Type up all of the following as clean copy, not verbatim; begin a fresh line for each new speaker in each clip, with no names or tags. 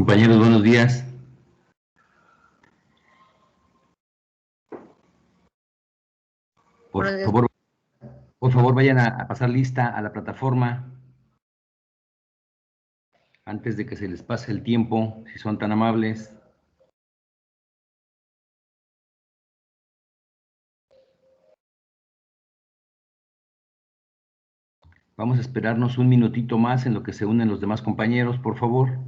Compañeros, buenos días. Por favor, vayan a pasar lista a la plataforma antes de que se les pase el tiempo, si son tan amables. Vamos a esperarnos un minutito más en lo que se unen los demás compañeros, por favor.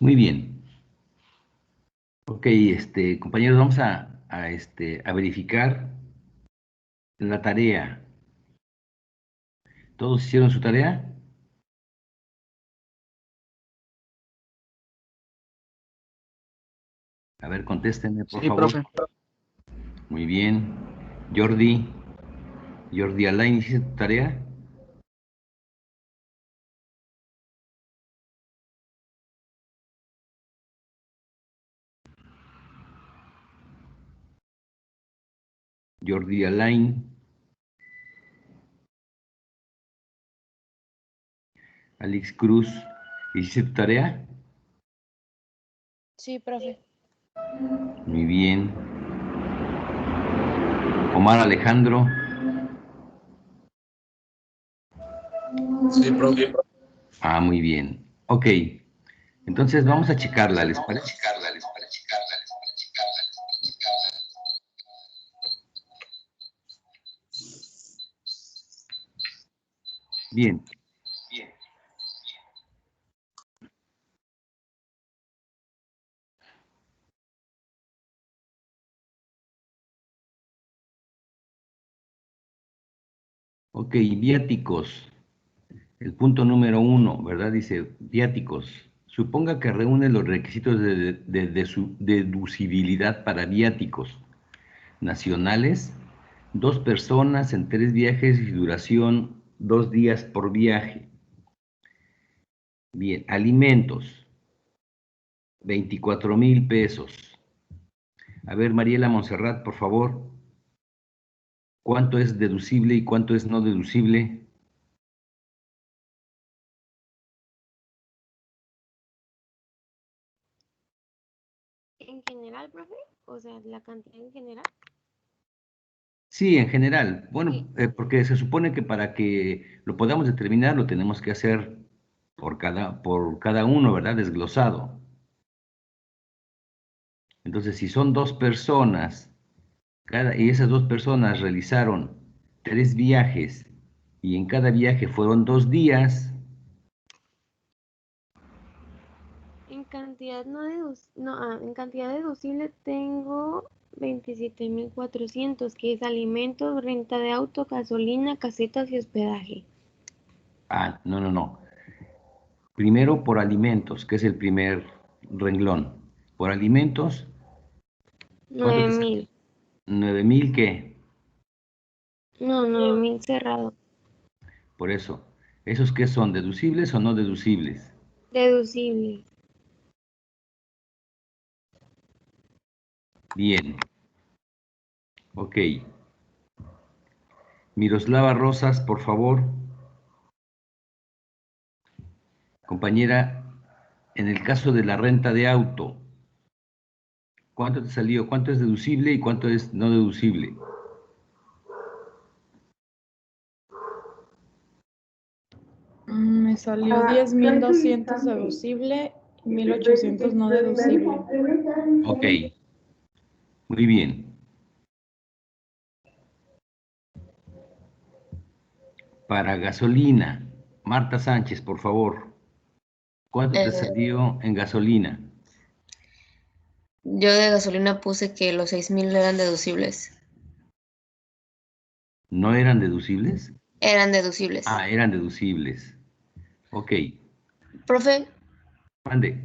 Muy bien. Ok, compañeros, vamos a verificar la tarea. ¿Todos hicieron su tarea? A ver, contéstenme, por favor.
Profe.
Muy bien. Jordi Alain, ¿hiciste tu tarea? Jordi Alain. Alex Cruz, ¿hiciste tu tarea?
Sí, profe.
Muy bien. Omar Alejandro.
Sí, profe.
Ah, muy bien. Ok. Entonces vamos a checarla, ¿les parece? Bien. Ok, viáticos. El punto número 1, ¿verdad? Dice, viáticos. Suponga que reúne los requisitos de su deducibilidad para viáticos nacionales, 2 personas en 3 viajes y duración 2 días por viaje. Bien, alimentos, 24,000 pesos. A ver, Mariela Montserrat, por favor, ¿cuánto es deducible y cuánto es no deducible?
¿En general, profe? O sea, la cantidad en general.
Sí, en general. Bueno,
Sí.
porque se supone que para que lo podamos determinar lo tenemos que hacer por cada uno, ¿verdad? Desglosado. Entonces, si son 2 personas, y esas 2 personas realizaron 3 viajes y en cada viaje fueron 2 días,
En cantidad en cantidad deducible tengo 27,400, que es alimentos, renta de auto, gasolina, casetas y hospedaje.
no. Primero por alimentos, que es el primer renglón. Por alimentos, ¿cuánto te sale?
9,000.
9,000, ¿qué?
No, 9,000 cerrado.
Por eso. ¿Esos qué son? ¿Deducibles o no deducibles?
Deducible.
Bien. Ok. Miroslava Rosas, por favor. Compañera, en el caso de la renta de auto, ¿cuánto te salió? ¿Cuánto es deducible y cuánto es no deducible?
Me salió 10.200 deducible, 1.800 no deducible.
Ok, muy bien. Para gasolina, Marta Sánchez, por favor. ¿Cuánto te salió en gasolina?
Yo de gasolina puse que los 6.000 eran deducibles.
¿No eran deducibles?
Eran deducibles.
Ah, eran deducibles. Ok,
Profe,
mande.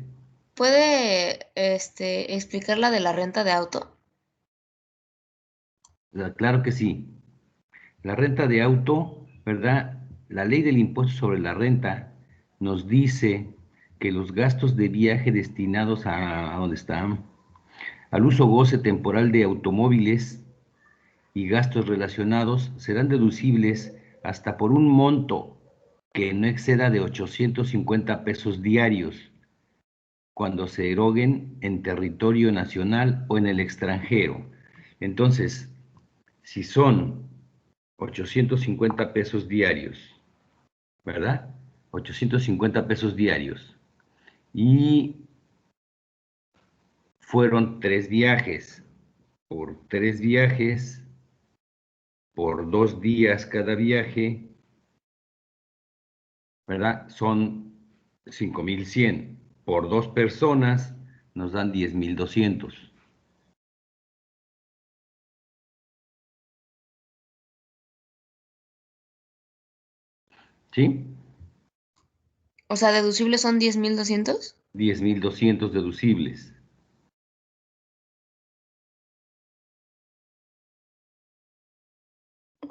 ¿puede explicar la de la renta de auto?
Claro que sí. La renta de auto, ¿verdad? La ley del impuesto sobre la renta nos dice que los gastos de viaje destinados a ¿dónde están? Al uso goce temporal de automóviles y gastos relacionados serán deducibles hasta por un monto que no exceda de 850 pesos diarios cuando se eroguen en territorio nacional o en el extranjero. Entonces, si son 850 pesos diarios, ¿verdad? 850 pesos diarios. Y fueron 3 viajes. Por 3 viajes, por 2 días cada viaje, ¿verdad? Son 5.100. Por 2 personas nos dan 10.200. ¿Sí?
O sea, deducibles son 10.200.
10.200 deducibles.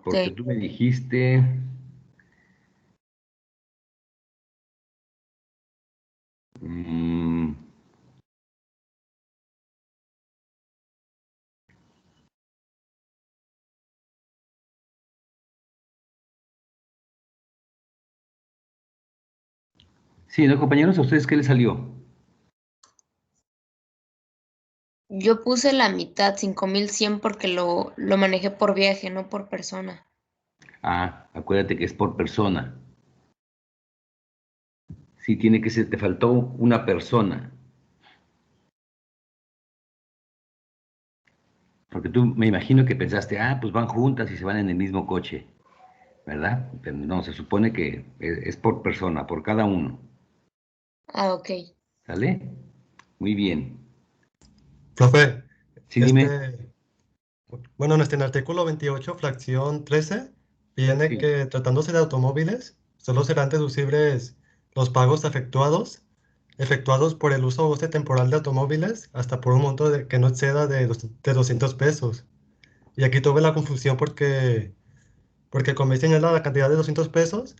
Porque
Ok.
tú me dijiste, mm, sí, ¿no, compañeros? ¿A ustedes qué les salió?
Yo puse la mitad, 5.100, porque lo manejé por viaje, no por persona.
Ah, acuérdate que es por persona. Sí, tiene que ser, te faltó una persona. Porque tú me imagino que pensaste, ah, pues van juntas y se van en el mismo coche, ¿verdad? Pero no, se supone que es por persona, por cada uno.
Ah, ok.
¿Sale? Muy bien.
Profe,
Sí, dime.
bueno, en el artículo 28, fracción 13, viene
Sí.
que tratándose de automóviles, solo serán deducibles los pagos efectuados por el uso o goce temporal de automóviles hasta por un monto que no exceda de 200 pesos. Y aquí tuve la confusión porque como señala la cantidad de 200 pesos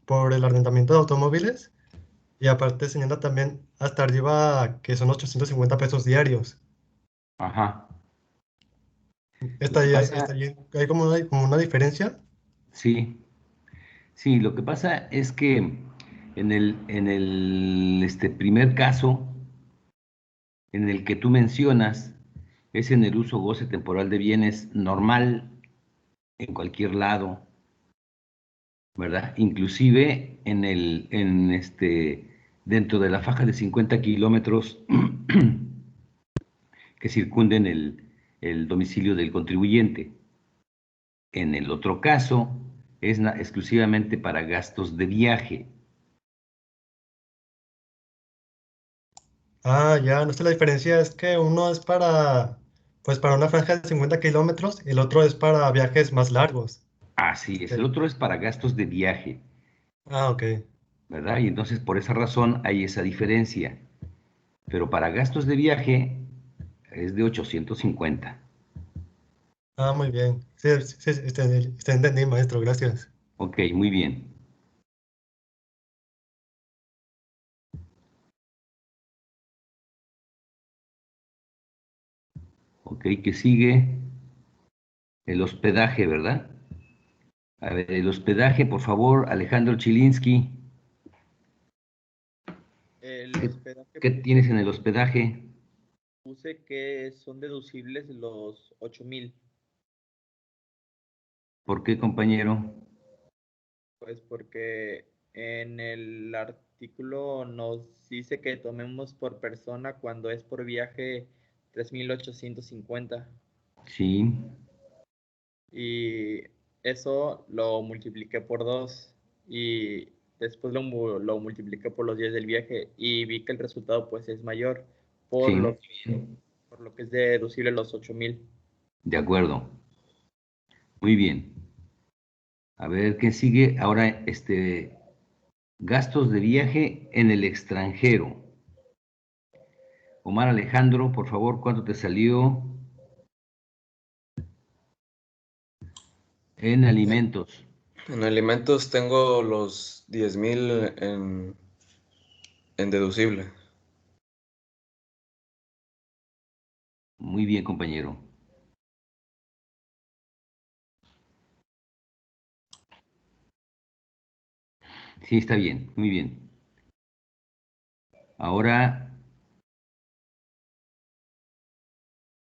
por el arrendamiento de automóviles y aparte señala también hasta arriba que son 850 pesos diarios.
Ajá. Lo
Está
que
ahí,
pasa,
hay como una diferencia.
sí, sí, lo que pasa es que en el primer caso, en el que tú mencionas, es en el uso goce temporal de bienes normal en cualquier lado, ¿verdad? Inclusive dentro de la faja de 50 kilómetros que circunden el domicilio del contribuyente. En el otro caso, es exclusivamente para gastos de viaje.
Ah, ya, no sé, la diferencia es que uno es pues para una franja de 50 kilómetros y el otro es para viajes más largos.
Así es, el
Ok.
otro es para gastos de viaje,
Ah, ok.
¿verdad? Y entonces por esa razón hay esa diferencia. Pero para gastos de viaje es de 850.
Ah, muy bien. Sí, sí, sí, entendí, maestro, gracias.
Ok, muy bien. Ok, que sigue el hospedaje, ¿verdad? A ver, el hospedaje, por favor, Alejandro Chilinsky.
El
¿Qué,
hospedaje
qué tienes en el hospedaje?
puse que son deducibles los 8.000,
¿Por qué, compañero?
pues porque En el artículo nos dice que tomemos por persona cuando es por viaje 3,850.
Sí,
Y eso lo multipliqué por 2 y después lo multipliqué por los días del viaje y vi que el resultado pues es mayor por
sí,
lo, por lo que es deducible los 8,000.
de acuerdo. Muy bien. A ver, ¿qué sigue? Ahora, gastos de viaje en el extranjero. Omar Alejandro, por favor, ¿cuánto te salió en alimentos?
En alimentos tengo los 10,000 en deducible.
Muy bien, compañero. Sí, está bien, muy bien. Ahora,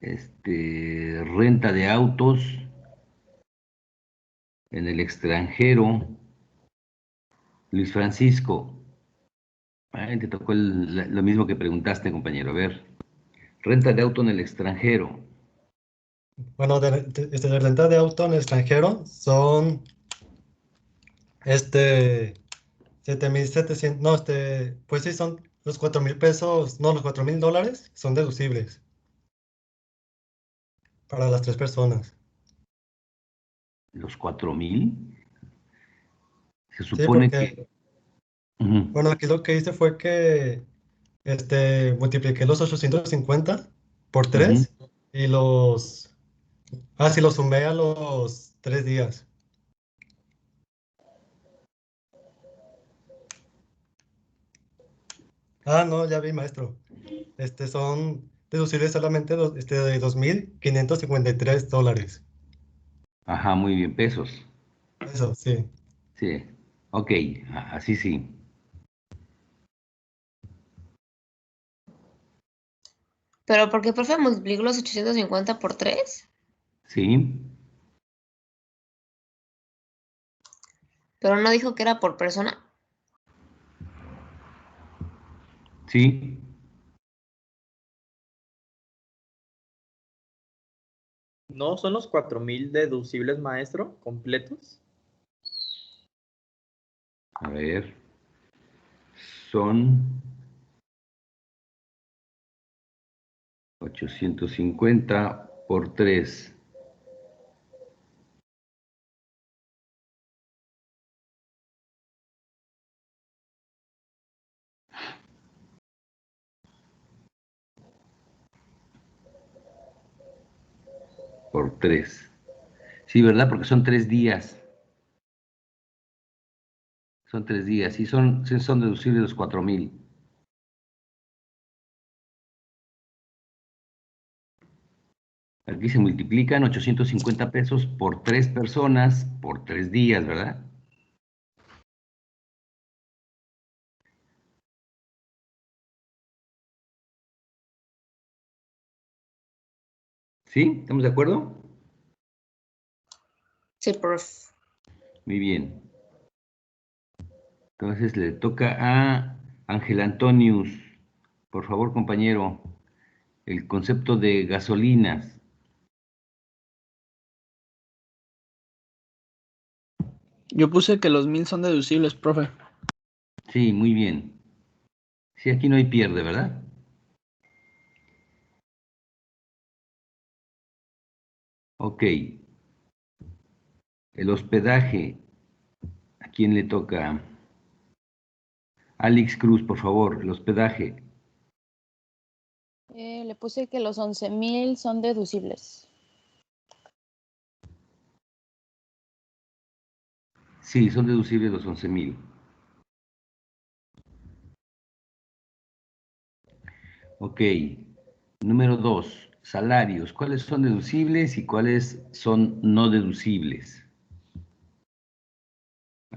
renta de autos en el extranjero. Luis Francisco, te tocó lo mismo que preguntaste, compañero. A ver, renta de auto en el extranjero.
Bueno, de renta de auto en el extranjero son, este, 7,700, no, pues sí, son los 4,000 pesos, no, los $4,000 son deducibles para las tres personas.
¿Los 4,000? Se
Sí,
supone que...
porque,
Ujú,
bueno, aquí lo que hice fue que, multipliqué los 850 por
ujú.
3 y sí, los sumé a los 3 días. Ah, no, ya vi, maestro. Son deducibles solamente de $2,553.
Ajá, muy bien, pesos.
Eso, sí.
Sí, ok, así sí.
¿Pero por qué, profe, multiplico los 850 por 3?
Sí,
Pero no dijo que era por persona.
sí.
¿No son los 4,000 deducibles, maestro, completos?
A ver, son 850 por 3. Por 3. Sí, ¿verdad? Porque son 3 días. Son 3 días. Sí son deducibles los 4,000. Aquí se multiplican 850 pesos por 3 personas por 3 días, ¿verdad? ¿Sí? ¿Estamos de acuerdo?
Sí, profe.
Muy bien. Entonces le toca a Ángel Antonius. Por favor, compañero, el concepto de gasolinas.
Yo puse que los 1,000 son deducibles, profe.
Sí, muy bien. Sí, aquí no hay pierde, ¿verdad? Ok. El hospedaje. ¿A quién le toca? Alex Cruz, por favor, el hospedaje.
Le puse que los 11,000 son deducibles.
Sí, son deducibles los 11,000. Ok. Número 2, salarios. ¿Cuáles son deducibles y cuáles son no deducibles?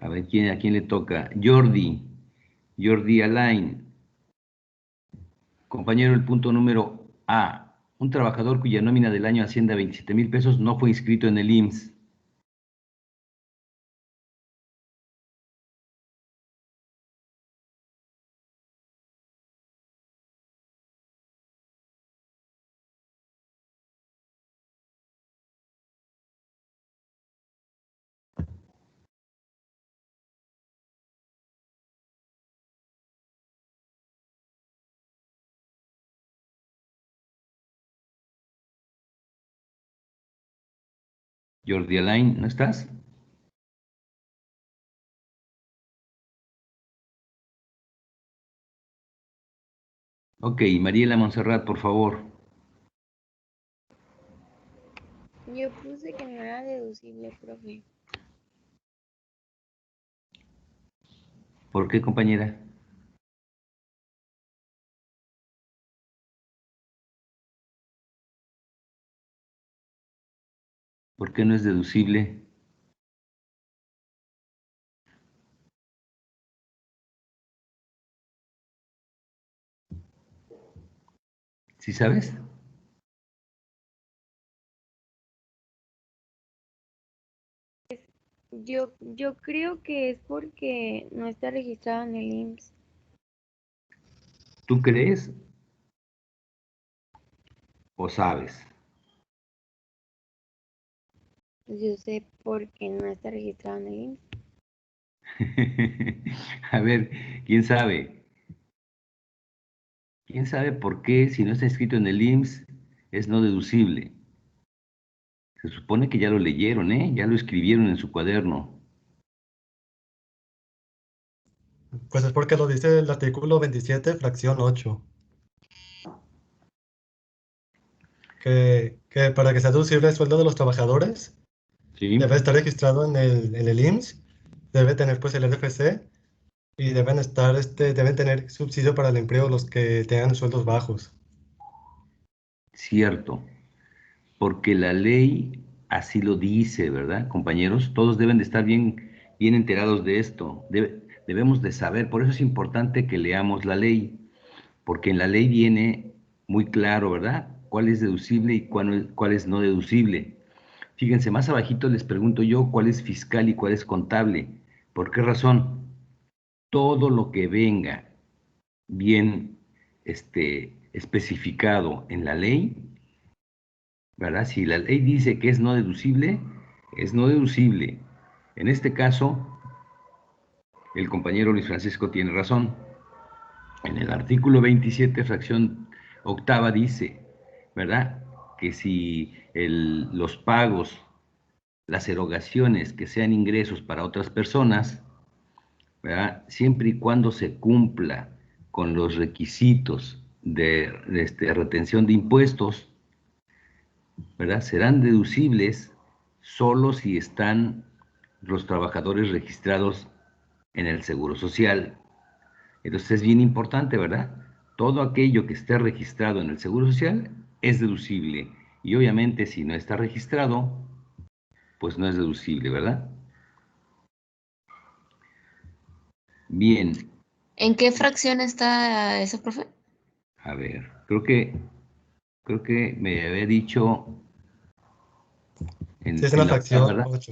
A ver, ¿a quién le toca? Jordi Alain. Compañero, el punto número A. Un trabajador cuya nómina del año asciende a 27,000 pesos no fue inscrito en el IMSS. Jordi Alain, ¿no estás? Ok, Mariela Montserrat, por favor.
Yo puse que no era deducible, profe.
¿Por qué, compañera? ¿Por qué no es deducible? ¿Sí sabes?
Yo creo que es porque no está registrado en el IMSS.
¿Tú crees o sabes?
Yo sé por qué no está registrado en el IMSS.
A ver, ¿quién sabe? ¿Quién sabe por qué, si no está escrito en el IMSS, es no deducible? Se supone que ya lo leyeron, ¿eh? Ya lo escribieron en su cuaderno.
Pues es porque lo dice el artículo 27, fracción 8, que para que sea deducible el sueldo de los trabajadores,
¿Sí?
debe estar registrado en el IMSS, debe tener pues el RFC y deben tener subsidio para el empleo los que tengan sueldos bajos.
Cierto. Porque la ley así lo dice, ¿verdad, compañeros? Todos deben de estar bien enterados de esto. Debemos de saber, por eso es importante que leamos la ley, porque en la ley viene muy claro, ¿verdad? Cuál es deducible y cuál es no deducible. Fíjense, más abajito les pregunto yo cuál es fiscal y cuál es contable. ¿Por qué razón? Todo lo que venga bien especificado en la ley, ¿verdad? Si la ley dice que es no deducible. En este caso, el compañero Luis Francisco tiene razón. En el artículo 27, fracción octava, dice, ¿verdad? Que si los pagos, las erogaciones que sean ingresos para otras personas, ¿verdad? Siempre y cuando se cumpla con los requisitos de retención de impuestos, ¿verdad? Serán deducibles solo si están los trabajadores registrados en el Seguro Social. Entonces es bien importante, ¿verdad? Todo aquello que esté registrado en el Seguro Social es deducible. Y obviamente si no está registrado, pues no es deducible, ¿verdad? Bien,
¿En qué fracción está eso, profe?
a ver, creo que me había dicho
Sí, es en
en
la
la octava,
fracción
¿verdad?
8.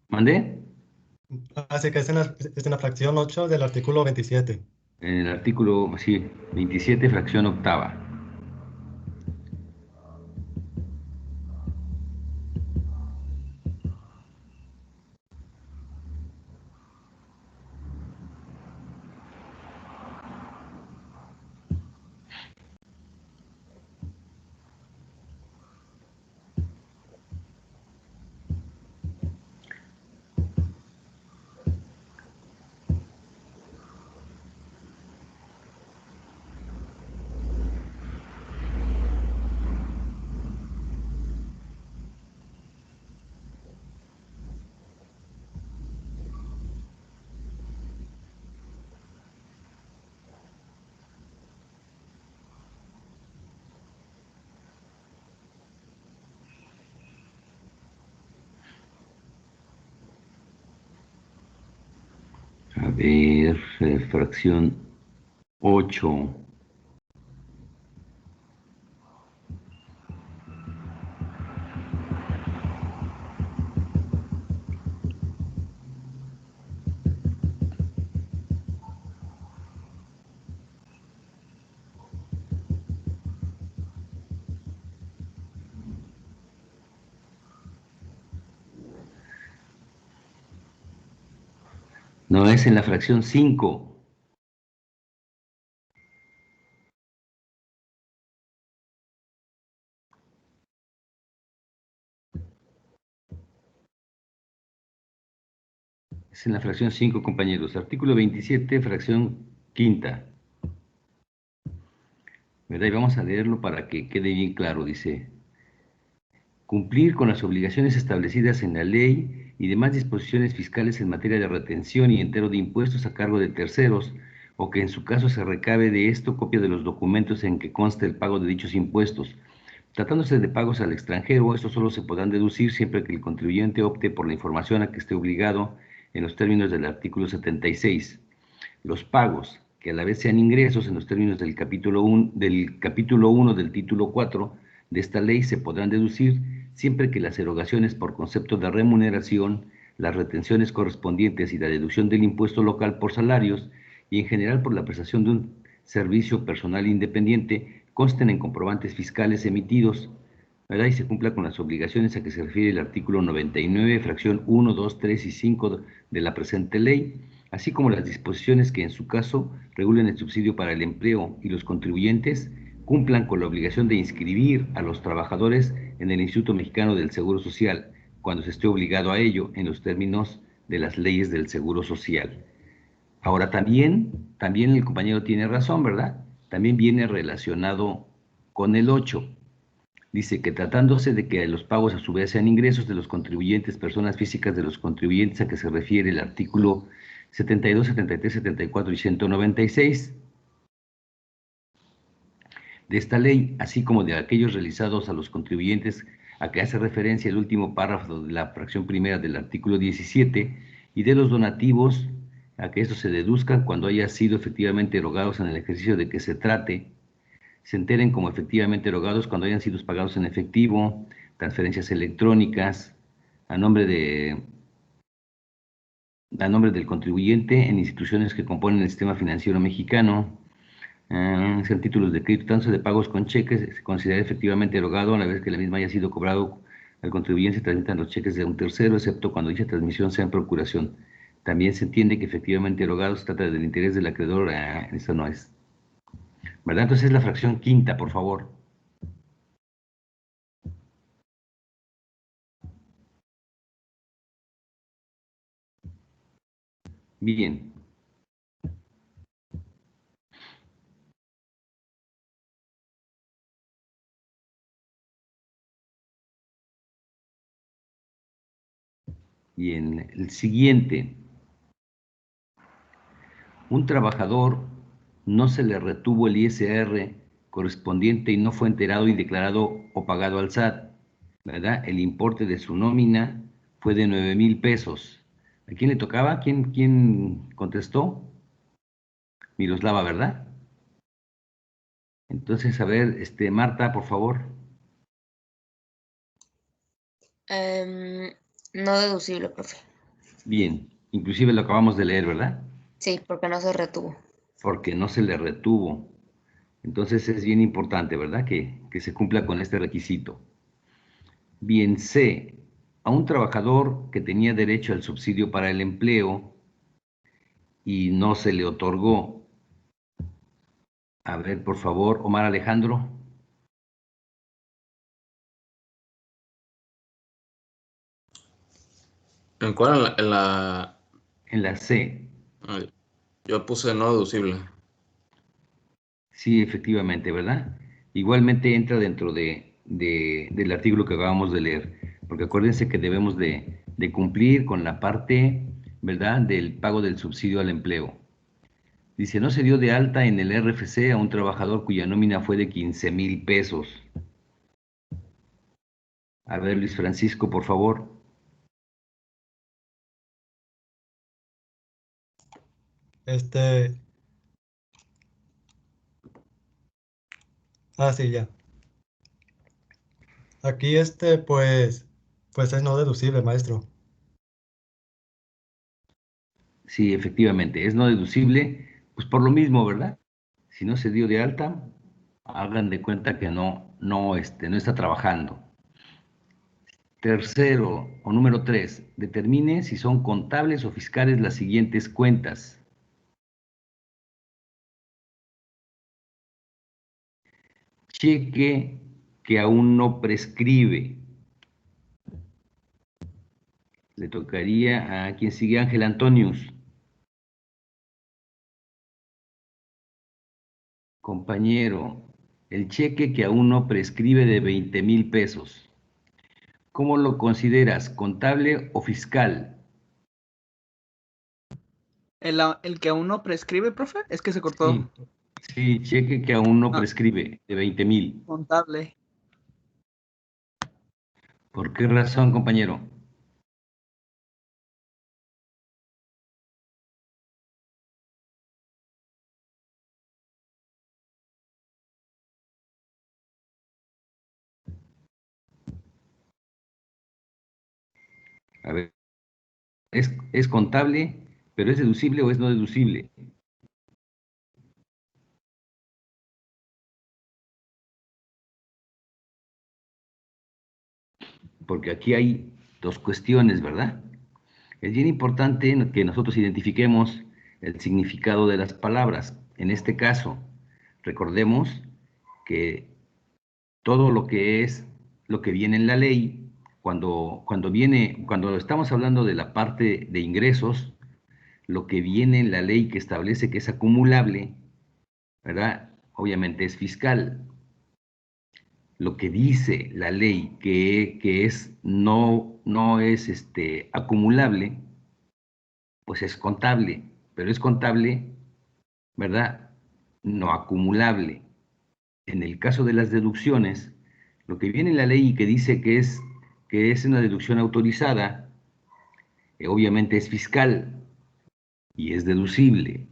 ¿Mandé?
Así que es en la fracción 8 del artículo 27.
En el artículo, sí, 27, fracción octava. A ver, fracción 8. No, es en la fracción 5. Es en la fracción 5, compañeros. Artículo 27, fracción quinta. ¿Verdad? Y vamos a leerlo para que quede bien claro. Dice: cumplir con las obligaciones establecidas en la ley y demás disposiciones fiscales en materia de retención y entero de impuestos a cargo de terceros, o que en su caso se recabe de esto copia de los documentos en que conste el pago de dichos impuestos. Tratándose de pagos al extranjero, estos solo se podrán deducir siempre que el contribuyente opte por la información a que esté obligado en los términos del artículo 76. Los pagos, que a la vez sean ingresos en los términos del capítulo 1 del título 4 de esta ley, se podrán deducir siempre que las erogaciones por concepto de remuneración, las retenciones correspondientes y la deducción del impuesto local por salarios y en general por la prestación de un servicio personal independiente consten en comprobantes fiscales emitidos, ¿verdad? Y se cumpla con las obligaciones a que se refiere el artículo 99, fracción 1, 2, 3 y 5 de la presente ley, así como las disposiciones que en su caso regulen el subsidio para el empleo, y los contribuyentes cumplan con la obligación de inscribir a los trabajadores en el Instituto Mexicano del Seguro Social, cuando se esté obligado a ello en los términos de las leyes del Seguro Social. Ahora también el compañero tiene razón, ¿verdad? También viene relacionado con el 8. Dice que tratándose de que los pagos a su vez sean ingresos de los contribuyentes, personas físicas de los contribuyentes a que se refiere el artículo 72, 73, 74 y 196 de esta ley, así como de aquellos realizados a los contribuyentes a que hace referencia el último párrafo de la fracción primera del artículo 17, y de los donativos a que estos se deduzcan cuando haya sido efectivamente erogados en el ejercicio de que se trate, se enteren como efectivamente erogados cuando hayan sido pagados en efectivo, transferencias electrónicas, a nombre del contribuyente en instituciones que componen el sistema financiero mexicano, sean títulos de crédito, tanto de pagos con cheques, se considera efectivamente erogado a la vez que la misma haya sido cobrado al contribuyente. Se transmitan los cheques de un tercero, excepto cuando dicha transmisión sea en procuración. También se entiende que efectivamente erogado se trata del interés del acreedor. Eso no es, ¿verdad? Entonces es la fracción quinta, por favor. Bien. Bien, el siguiente. Un trabajador no se le retuvo el ISR correspondiente y no fue enterado y declarado o pagado al SAT, ¿verdad? El importe de su nómina fue de 9,000 pesos. ¿A quién le tocaba? ¿Quién contestó? Miroslava, ¿verdad? Entonces, a ver, Marta, por favor.
No deducible, profe.
Bien, inclusive lo acabamos de leer, ¿verdad?
Sí, porque no se retuvo.
Porque no se le retuvo. Entonces es bien importante, ¿verdad? Que se cumpla con este requisito. Bien, C. A un trabajador que tenía derecho al subsidio para el empleo y no se le otorgó. A ver, por favor, Omar Alejandro.
¿En cuál? En la...
En la C.
Ay, yo puse no deducible.
Sí, efectivamente, ¿verdad? Igualmente entra dentro del artículo que acabamos de leer, porque acuérdense que debemos de cumplir con la parte, ¿verdad?, del pago del subsidio al empleo. Dice: no se dio de alta en el RFC a un trabajador cuya nómina fue de 15,000 pesos. A ver, Luis Francisco, por favor.
Sí, ya. Aquí, pues es no deducible, maestro.
Sí, efectivamente, es no deducible, pues por lo mismo, ¿verdad? Si no se dio de alta, hagan de cuenta que no está trabajando. Tercero, o número 3, determine si son contables o fiscales las siguientes cuentas. Cheque que aún no prescribe. Le tocaría a quien sigue, Ángel Antonius. Compañero, el cheque que aún no prescribe de 20,000 pesos. ¿Cómo lo consideras? ¿Contable o fiscal?
El que aún no prescribe, profe, es que se cortó.
Sí, sí, cheque que aún no
Ah.
prescribe de 20,000.
Contable.
¿Por qué razón, compañero? A ver, ¿es contable, pero es deducible o es no deducible? Porque aquí hay dos cuestiones, ¿verdad? Es bien importante que nosotros identifiquemos el significado de las palabras. En este caso, recordemos que todo lo que es, lo que viene en la ley, cuando estamos hablando de la parte de ingresos, lo que viene en la ley que establece que es acumulable, ¿verdad? Obviamente es fiscal. Lo que dice la ley que es, no es acumulable, pues es contable, pero es contable, ¿verdad? No acumulable. En el caso de las deducciones, lo que viene en la ley y que dice que es una deducción autorizada, obviamente es fiscal y es deducible.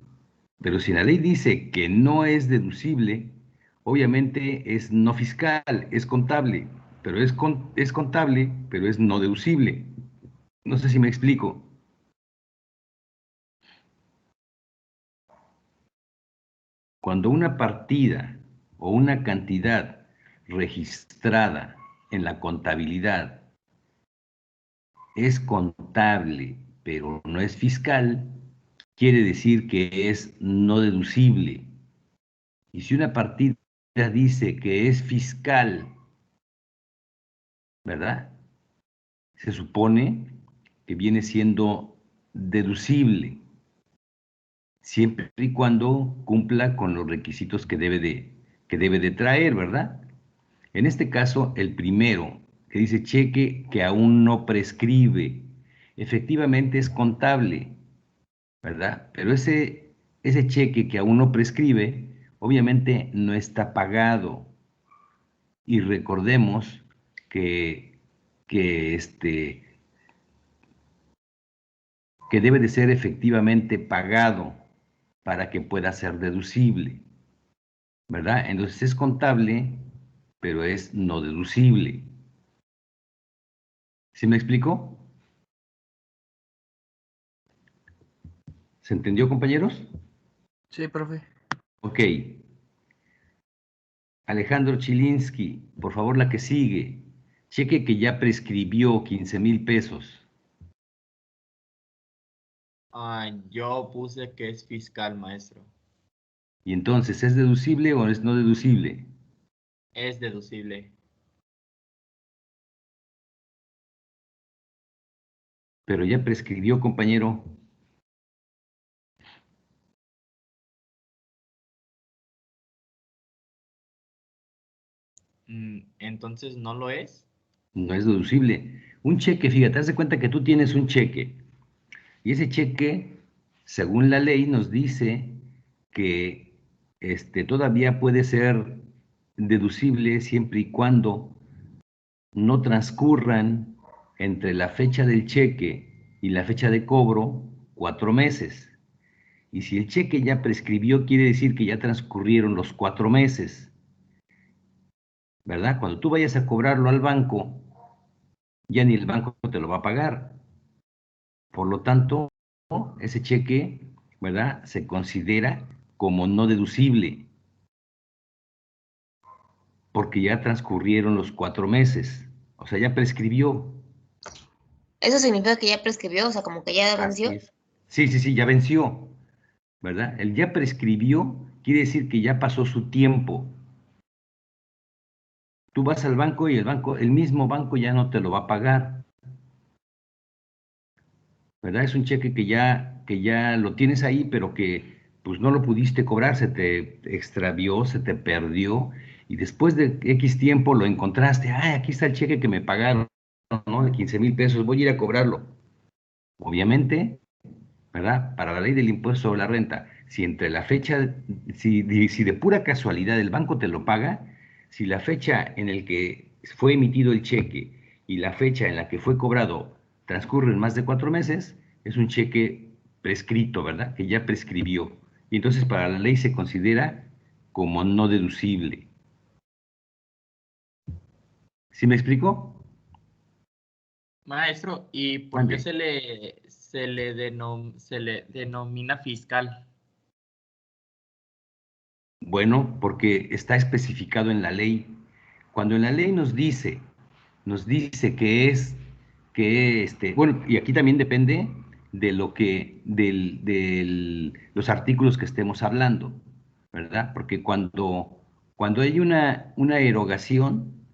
Pero si la ley dice que no es deducible, obviamente es no fiscal, es contable, pero es contable, pero es no deducible. No sé si me explico. Cuando una partida o una cantidad registrada en la contabilidad es contable, pero no es fiscal, quiere decir que es no deducible. Y si una partida dice que es fiscal, ¿verdad? Se supone que viene siendo deducible, siempre y cuando cumpla con los requisitos que debe de traer, ¿verdad? En este caso, el primero, que dice cheque que aún no prescribe, efectivamente es contable, ¿verdad? Pero ese cheque que aún no prescribe, obviamente no está pagado. Y recordemos que, que, que debe de ser efectivamente pagado para que pueda ser deducible, ¿verdad? Entonces es contable, pero es no deducible. ¿Sí me explico? ¿Se entendió, compañeros?
Sí, profe.
Ok. Alejandro Chilinsky, por favor, la que sigue. Cheque que ya prescribió 15,000 pesos.
Yo puse que es fiscal, maestro.
Y entonces, ¿es deducible o es no deducible?
Es deducible.
Pero ya prescribió, compañero.
Entonces no lo es.
No es deducible. Un cheque, fíjate, haz de cuenta que tú tienes un cheque. Y ese cheque, según la ley, nos dice que todavía puede ser deducible siempre y cuando no transcurran entre la fecha del cheque y la fecha de cobro 4 meses. Y si el cheque ya prescribió, quiere decir que ya transcurrieron los 4 meses, ¿verdad? Cuando tú vayas a cobrarlo al banco, ya ni el banco te lo va a pagar. Por lo tanto, ese cheque, ¿verdad? Se considera como no deducible, porque ya transcurrieron los 4 meses. O sea, ya prescribió.
Eso significa que ya prescribió, o sea, como que ya
Así
venció.
es. Sí, sí, sí, ya venció, ¿verdad? El ya prescribió quiere decir que ya pasó su tiempo. Tú vas al banco y el mismo banco ya no te lo va a pagar. ¿verdad? Es un cheque que ya lo tienes ahí, pero que pues no lo pudiste cobrar, se te extravió, se te perdió, y después de X tiempo lo encontraste, ay, aquí está el cheque que me pagaron, ¿no? De 15,000 pesos, voy a ir a cobrarlo. Obviamente, ¿verdad? Para la ley del impuesto sobre la renta, si entre la fecha, si de pura casualidad el banco te lo paga, si la fecha en el que fue emitido el cheque y la fecha en la que fue cobrado transcurren más de 4 meses, es un cheque prescrito, ¿verdad? Que ya prescribió. Y entonces para la ley se considera como no deducible. ¿Sí me explico?
Maestro, ¿y por qué
Mande.
se le denomina fiscal?
Bueno, porque está especificado en la ley. Cuando en la ley nos dice bueno, y aquí también depende de los artículos que estemos hablando, ¿verdad? Porque cuando hay una erogación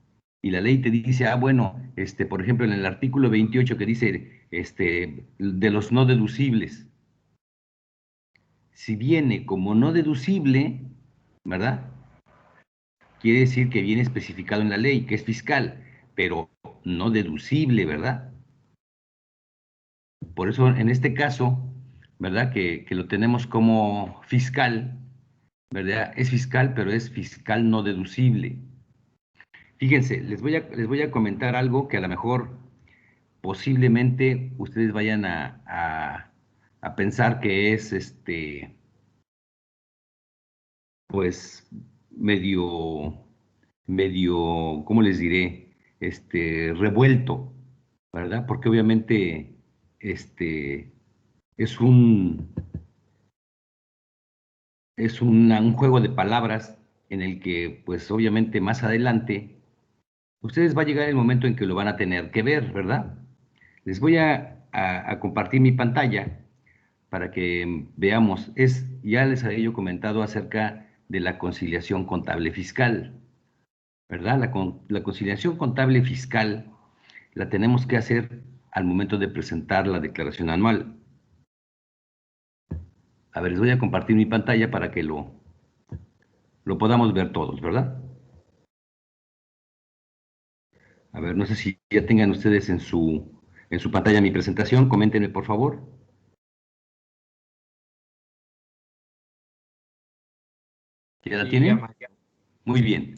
y la ley te dice, bueno, por ejemplo, en el artículo 28 que dice, de los no deducibles, si viene como no deducible, ¿verdad? Quiere decir que viene especificado en la ley, que es fiscal, pero no deducible, ¿verdad? Por eso, en este caso, ¿verdad? Que lo tenemos como fiscal, ¿verdad? Es fiscal, pero es fiscal no deducible. Fíjense, les voy a comentar algo que a lo mejor posiblemente ustedes vayan a pensar que es, pues, medio, ¿cómo les diré? Revuelto, ¿verdad? Porque obviamente, es un juego de palabras en el que, pues, obviamente más adelante, ustedes va a llegar el momento en que lo van a tener que ver, ¿verdad? Les voy a compartir mi pantalla para que veamos. Ya les había yo comentado acerca de la conciliación contable fiscal, ¿verdad? La conciliación contable fiscal la tenemos que hacer al momento de presentar la declaración anual. A ver, les voy a compartir mi pantalla para que lo podamos ver todos, ¿verdad? A ver, no sé si ya tengan ustedes en su pantalla mi presentación, coméntenme por favor. ¿Ya la
Sí,
tienen?
ya.
Muy bien.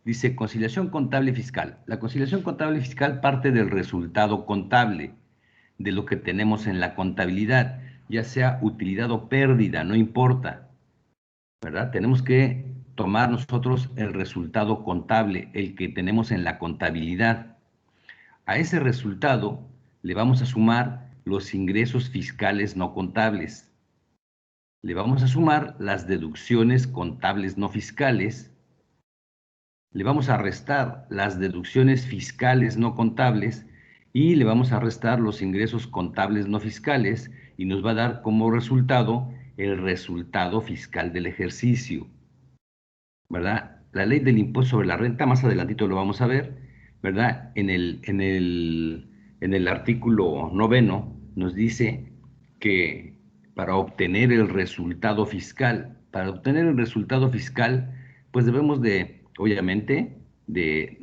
Dice conciliación contable fiscal. La conciliación contable fiscal parte del resultado contable, de lo que tenemos en la contabilidad, ya sea utilidad o pérdida, no importa, ¿verdad? Tenemos que tomar nosotros el resultado contable, el que tenemos en la contabilidad. A ese resultado le vamos a sumar los ingresos fiscales no contables. Le vamos a sumar las deducciones contables no fiscales. Le vamos a restar las deducciones fiscales no contables y le vamos a restar los ingresos contables no fiscales y nos va a dar como resultado el resultado fiscal del ejercicio, ¿verdad? La ley del impuesto sobre la renta, más adelantito lo vamos a ver, ¿verdad? En el artículo 9 nos dice que para obtener el resultado fiscal, pues debemos obviamente, de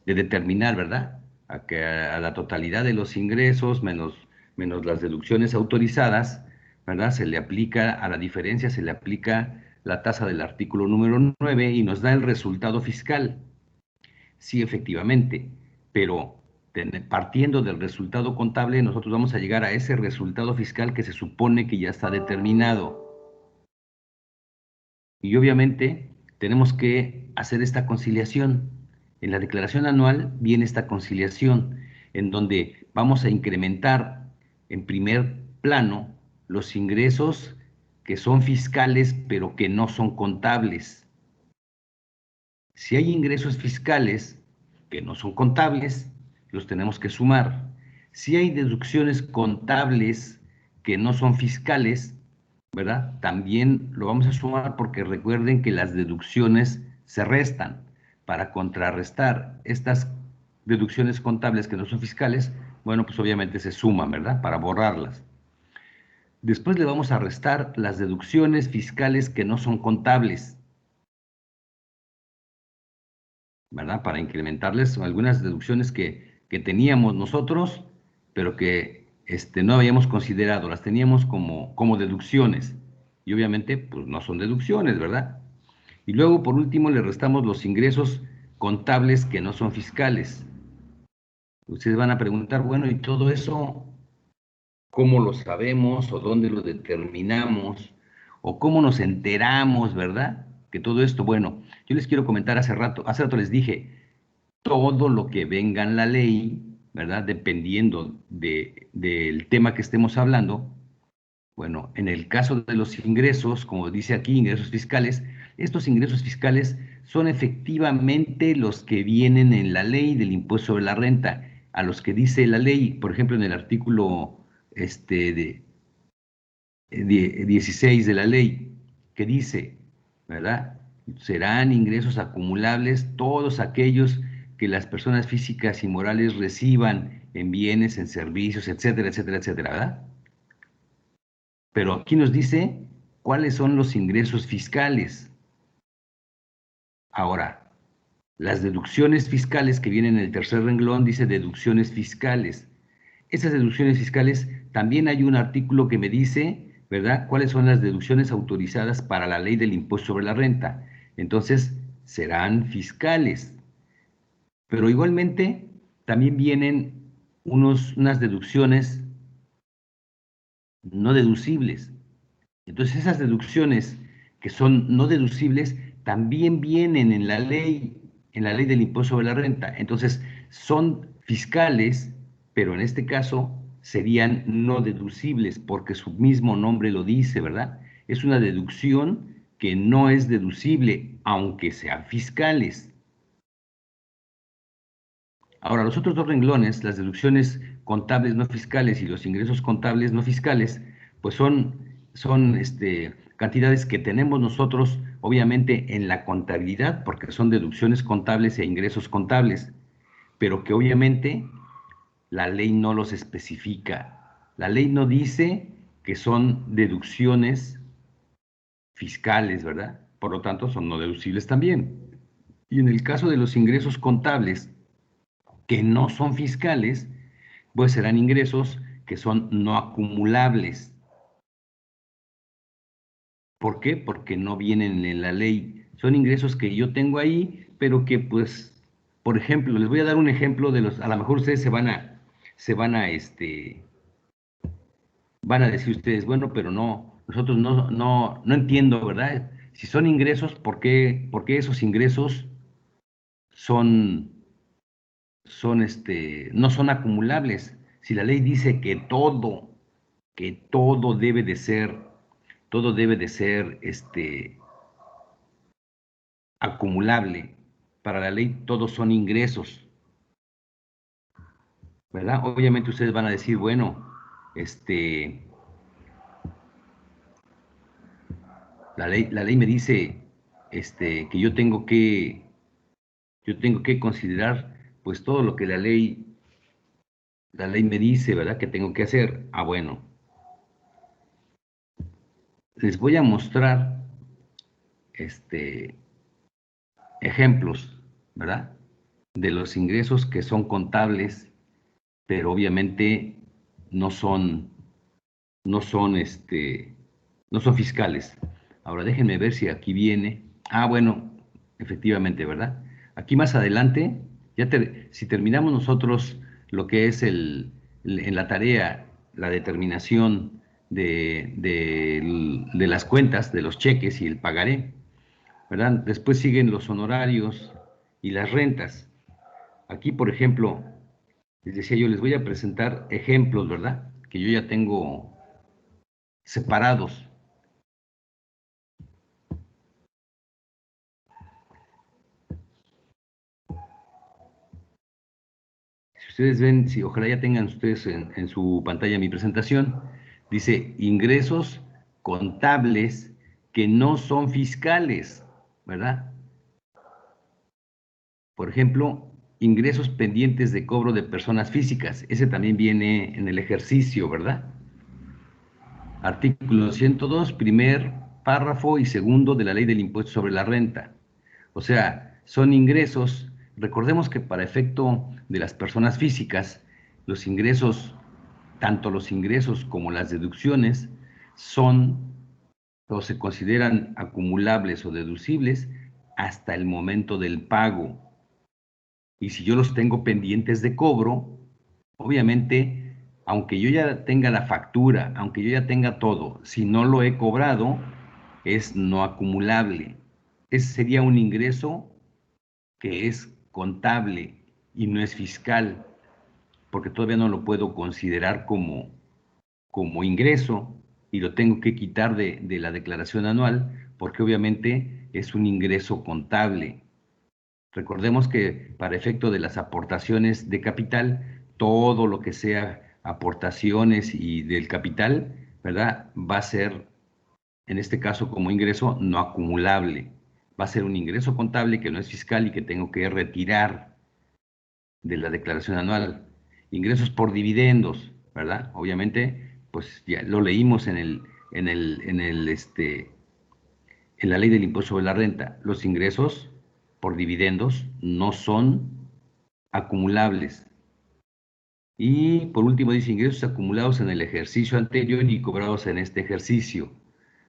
determinar, ¿verdad? A la totalidad de los ingresos menos las deducciones autorizadas, ¿verdad? A la diferencia se le aplica la tasa del artículo número 9 y nos da el resultado fiscal. Sí, efectivamente, pero partiendo del resultado contable, nosotros vamos a llegar a ese resultado fiscal que se supone que ya está determinado. Y obviamente tenemos que hacer esta conciliación. En la declaración anual viene esta conciliación, en donde vamos a incrementar en primer plano los ingresos que son fiscales, pero que no son contables. Si hay ingresos fiscales que no son contables, los tenemos que sumar. Si hay deducciones contables que no son fiscales, ¿verdad? También lo vamos a sumar porque recuerden que las deducciones se restan. Para contrarrestar estas deducciones contables que no son fiscales, bueno, pues obviamente se suman, ¿verdad? Para borrarlas. Después le vamos a restar las deducciones fiscales que no son contables, ¿verdad? Para incrementarles algunas deducciones que teníamos nosotros, pero que no habíamos considerado, las teníamos como deducciones. Y obviamente, pues no son deducciones, ¿verdad? Y luego, por último, le restamos los ingresos contables que no son fiscales. Ustedes van a preguntar, bueno, ¿y todo eso cómo lo sabemos o dónde lo determinamos o cómo nos enteramos, ¿verdad? Que todo esto, bueno, yo les quiero comentar hace rato les dije, todo lo que venga en la ley, ¿verdad? Dependiendo del tema que estemos hablando, bueno, en el caso de los ingresos, como dice aquí, ingresos fiscales, estos ingresos fiscales son efectivamente los que vienen en la ley del impuesto sobre la renta, a los que dice la ley, por ejemplo, en el artículo 16 de la ley, que dice, ¿verdad? Serán ingresos acumulables todos aquellos que las personas físicas y morales reciban en bienes, en servicios, etcétera, etcétera, etcétera, ¿verdad? Pero aquí nos dice cuáles son los ingresos fiscales. Ahora, las deducciones fiscales que vienen en el tercer renglón dice deducciones fiscales. Esas deducciones fiscales, también hay un artículo que me dice, ¿verdad?, cuáles son las deducciones autorizadas para la ley del impuesto sobre la renta. Entonces, serán fiscales. Pero igualmente, también vienen unas deducciones no deducibles. Entonces, esas deducciones que son no deducibles también vienen en la ley del impuesto sobre la renta. Entonces, son fiscales, pero en este caso serían no deducibles, porque su mismo nombre lo dice, ¿verdad? Es una deducción que no es deducible, aunque sean fiscales. Ahora, los otros dos renglones, las deducciones contables no fiscales y los ingresos contables no fiscales, pues son cantidades que tenemos nosotros, obviamente, en la contabilidad, porque son deducciones contables e ingresos contables, pero que obviamente la ley no los especifica. La ley no dice que son deducciones fiscales, ¿verdad? Por lo tanto, son no deducibles también. Y en el caso de los ingresos contables, que no son fiscales, pues serán ingresos que son no acumulables. ¿Por qué? Porque no vienen en la ley. Son ingresos que yo tengo ahí, pero que pues, por ejemplo, les voy a dar un ejemplo de a lo mejor ustedes van a decir ustedes, bueno, pero no, nosotros no entiendo, ¿verdad? Si son ingresos, ¿por qué esos ingresos son no son acumulables? Si la ley dice que todo debe de ser, acumulable. Para la ley todos son ingresos, ¿verdad? Obviamente ustedes van a decir, bueno, la ley me dice, que yo tengo que considerar, pues todo lo que la ley me dice, ¿verdad? Que tengo que hacer. Ah, bueno. Les voy a mostrar, ejemplos, ¿verdad? De los ingresos que son contables, pero obviamente no son, no son, no son fiscales. Ahora déjenme ver si aquí viene. Ah, bueno, efectivamente, ¿verdad? Aquí más adelante, si terminamos nosotros lo que es en la tarea, la determinación de las cuentas, de los cheques y el pagaré, ¿verdad? Después siguen los honorarios y las rentas. Aquí, por ejemplo, les decía yo, les voy a presentar ejemplos, ¿verdad? Que yo ya tengo separados. Si ustedes ven, si ojalá ya tengan ustedes en su pantalla mi presentación, dice ingresos contables que no son fiscales, ¿verdad? Por ejemplo, ingresos pendientes de cobro de personas físicas. Ese también viene en el ejercicio, ¿verdad? Artículo 102, primer párrafo y segundo de la Ley del Impuesto sobre la Renta. O sea, son ingresos. Recordemos que para efecto de las personas físicas, los ingresos, tanto los ingresos como las deducciones, son o se consideran acumulables o deducibles hasta el momento del pago. Y si yo los tengo pendientes de cobro, obviamente, aunque yo ya tenga la factura, aunque yo ya tenga todo, si no lo he cobrado, es no acumulable. Ese sería un ingreso que es contable y no es fiscal, porque todavía no lo puedo considerar como ingreso y lo tengo que quitar de la declaración anual, porque obviamente es un ingreso contable. Recordemos que para efecto de las aportaciones de capital, todo lo que sea aportaciones y del capital, ¿verdad? Va a ser, en este caso como ingreso, no acumulable. Va a ser un ingreso contable que no es fiscal y que tengo que retirar de la declaración anual. Ingresos por dividendos, ¿verdad? Obviamente, pues ya lo leímos en la ley del impuesto sobre la renta. Los ingresos por dividendos no son acumulables. Y por último dice ingresos acumulados en el ejercicio anterior y cobrados en este ejercicio,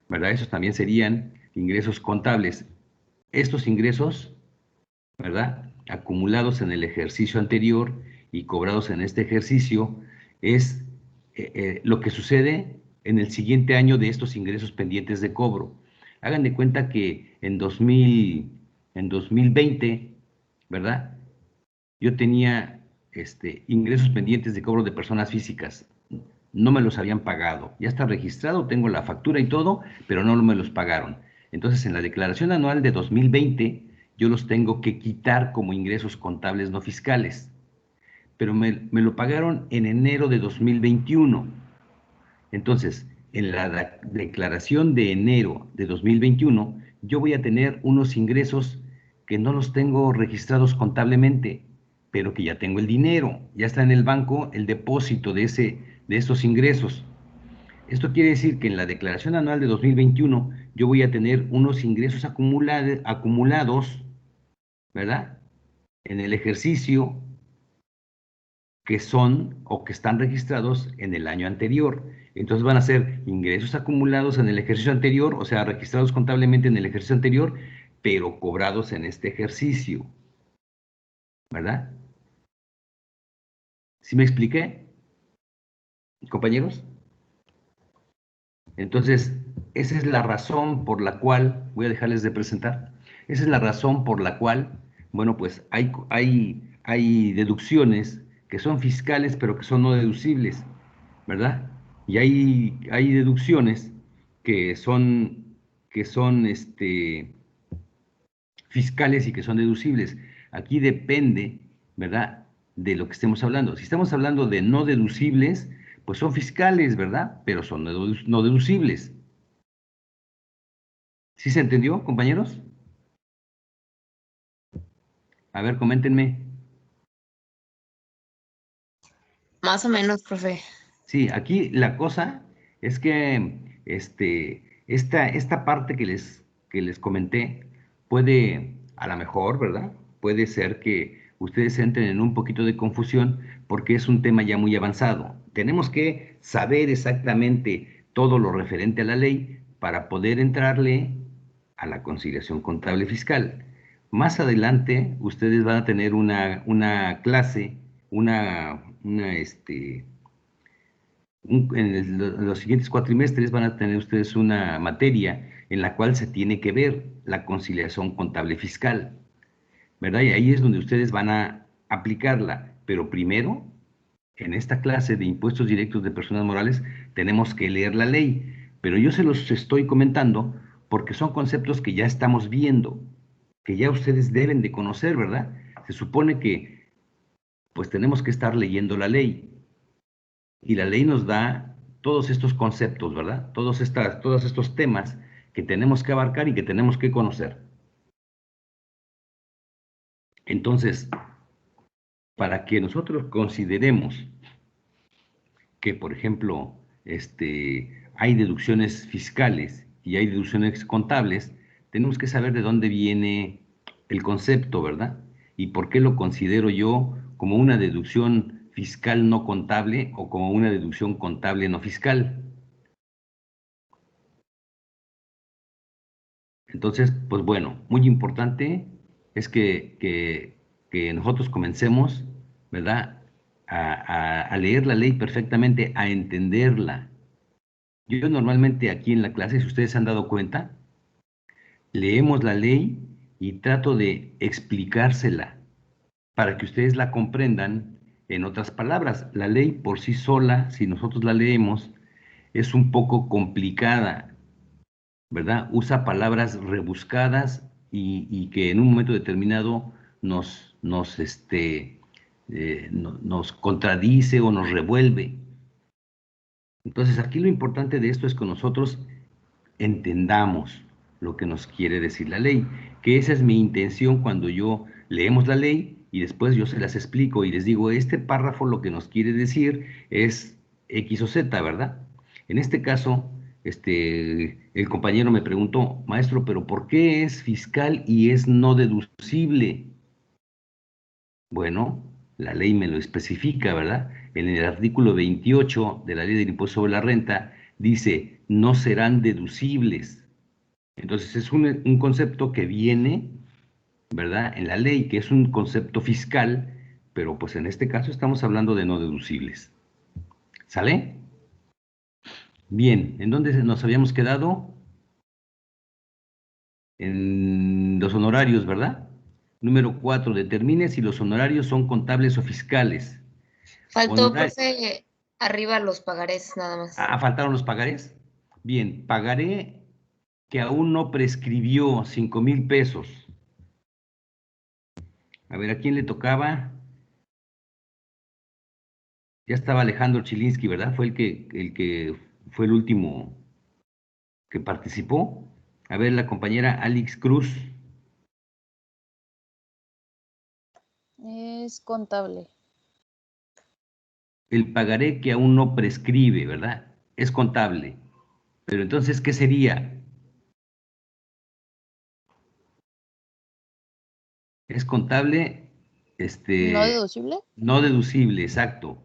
¿verdad? Esos también serían ingresos contables. Estos ingresos, ¿verdad? Acumulados en el ejercicio anterior y cobrados en este ejercicio es lo que sucede en el siguiente año de estos ingresos pendientes de cobro. Hagan de cuenta que en 2020, ¿verdad? Yo tenía ingresos pendientes de cobro de personas físicas. No me los habían pagado. Ya está registrado, tengo la factura y todo, pero no me los pagaron. Entonces, en la declaración anual de 2020, yo los tengo que quitar como ingresos contables no fiscales. Pero me lo pagaron en enero de 2021. Entonces, en la declaración de enero de 2021, yo voy a tener unos ingresos que no los tengo registrados contablemente, pero que ya tengo el dinero, ya está en el banco el depósito de estos ingresos. Esto quiere decir que en la declaración anual de 2021 yo voy a tener unos ingresos acumulados, ¿verdad? En el ejercicio que son o que están registrados en el año anterior. Entonces van a ser ingresos acumulados en el ejercicio anterior, o sea, registrados contablemente en el ejercicio anterior, pero cobrados en este ejercicio, ¿verdad? ¿Sí me expliqué, compañeros? Entonces, esa es la razón por la cual, voy a dejarles de presentar, esa es la razón por la cual, bueno, pues hay deducciones que son fiscales, pero que son no deducibles, ¿verdad? Y hay deducciones que son fiscales y que son deducibles. Aquí depende, ¿verdad?, de lo que estemos hablando. Si estamos hablando de no deducibles, pues son fiscales, ¿verdad? Pero son no deducibles. ¿Sí se entendió, compañeros? A ver, coméntenme.
Más o menos, profe.
Sí, aquí la cosa es que esta parte que les comenté puede, a lo mejor, ¿verdad? Puede ser que ustedes entren en un poquito de confusión porque es un tema ya muy avanzado. Tenemos que saber exactamente todo lo referente a la ley para poder entrarle a la conciliación contable fiscal. Más adelante, ustedes van a tener una clase, en los siguientes cuatrimestres van a tener ustedes una materia en la cual se tiene que ver la conciliación contable fiscal, ¿verdad? Y ahí es donde ustedes van a aplicarla. Pero primero, en esta clase de impuestos directos de personas morales, tenemos que leer la ley. Pero yo se los estoy comentando porque son conceptos que ya estamos viendo, que ya ustedes deben de conocer, ¿verdad? Se supone que pues tenemos que estar leyendo la ley. Y la ley nos da todos estos conceptos, ¿verdad? Todos estos temas que tenemos que abarcar y que tenemos que conocer. Entonces, para que nosotros consideremos que, por ejemplo, hay deducciones fiscales y hay deducciones contables, tenemos que saber de dónde viene el concepto, ¿verdad? Y por qué lo considero yo como una deducción fiscal no contable o como una deducción contable no fiscal. Entonces, pues bueno, muy importante es que nosotros comencemos, ¿verdad?, a leer la ley perfectamente, a entenderla. Yo normalmente aquí en la clase, si ustedes se han dado cuenta, leemos la ley y trato de explicársela para que ustedes la comprendan. En otras palabras, la ley por sí sola, si nosotros la leemos, es un poco complicada, ¿verdad? Usa palabras rebuscadas y que en un momento determinado nos contradice o nos revuelve. Entonces, aquí lo importante de esto es que nosotros entendamos lo que nos quiere decir la ley, que esa es mi intención cuando yo leemos la ley y después yo se las explico y les digo, este párrafo lo que nos quiere decir es X o Z, ¿verdad? En este caso, el compañero me preguntó, maestro, pero ¿por qué es fiscal y es no deducible? Bueno, la ley me lo especifica, ¿verdad? En el artículo 28 de la Ley del Impuesto sobre la Renta dice, no serán deducibles. Entonces es un concepto que viene, ¿verdad?, en la ley, que es un concepto fiscal, pero pues en este caso estamos hablando de no deducibles. ¿Sale? Bien, ¿en dónde nos habíamos quedado? En los honorarios, ¿verdad? Número 4, determine si los honorarios son contables o fiscales.
Faltó, profe, arriba los pagarés, nada más.
Ah, faltaron los pagarés. Bien, pagaré que aún no prescribió 5,000 pesos. A ver, ¿a quién le tocaba? Ya estaba Alejandro Chilinsky, ¿verdad? Fue el que fue el último que participó. A ver, la compañera Alex Cruz.
Es contable.
El pagaré que aún no prescribe, ¿verdad? Es contable. Pero entonces, ¿qué sería? Es contable,
¿No deducible?
no deducible, exacto.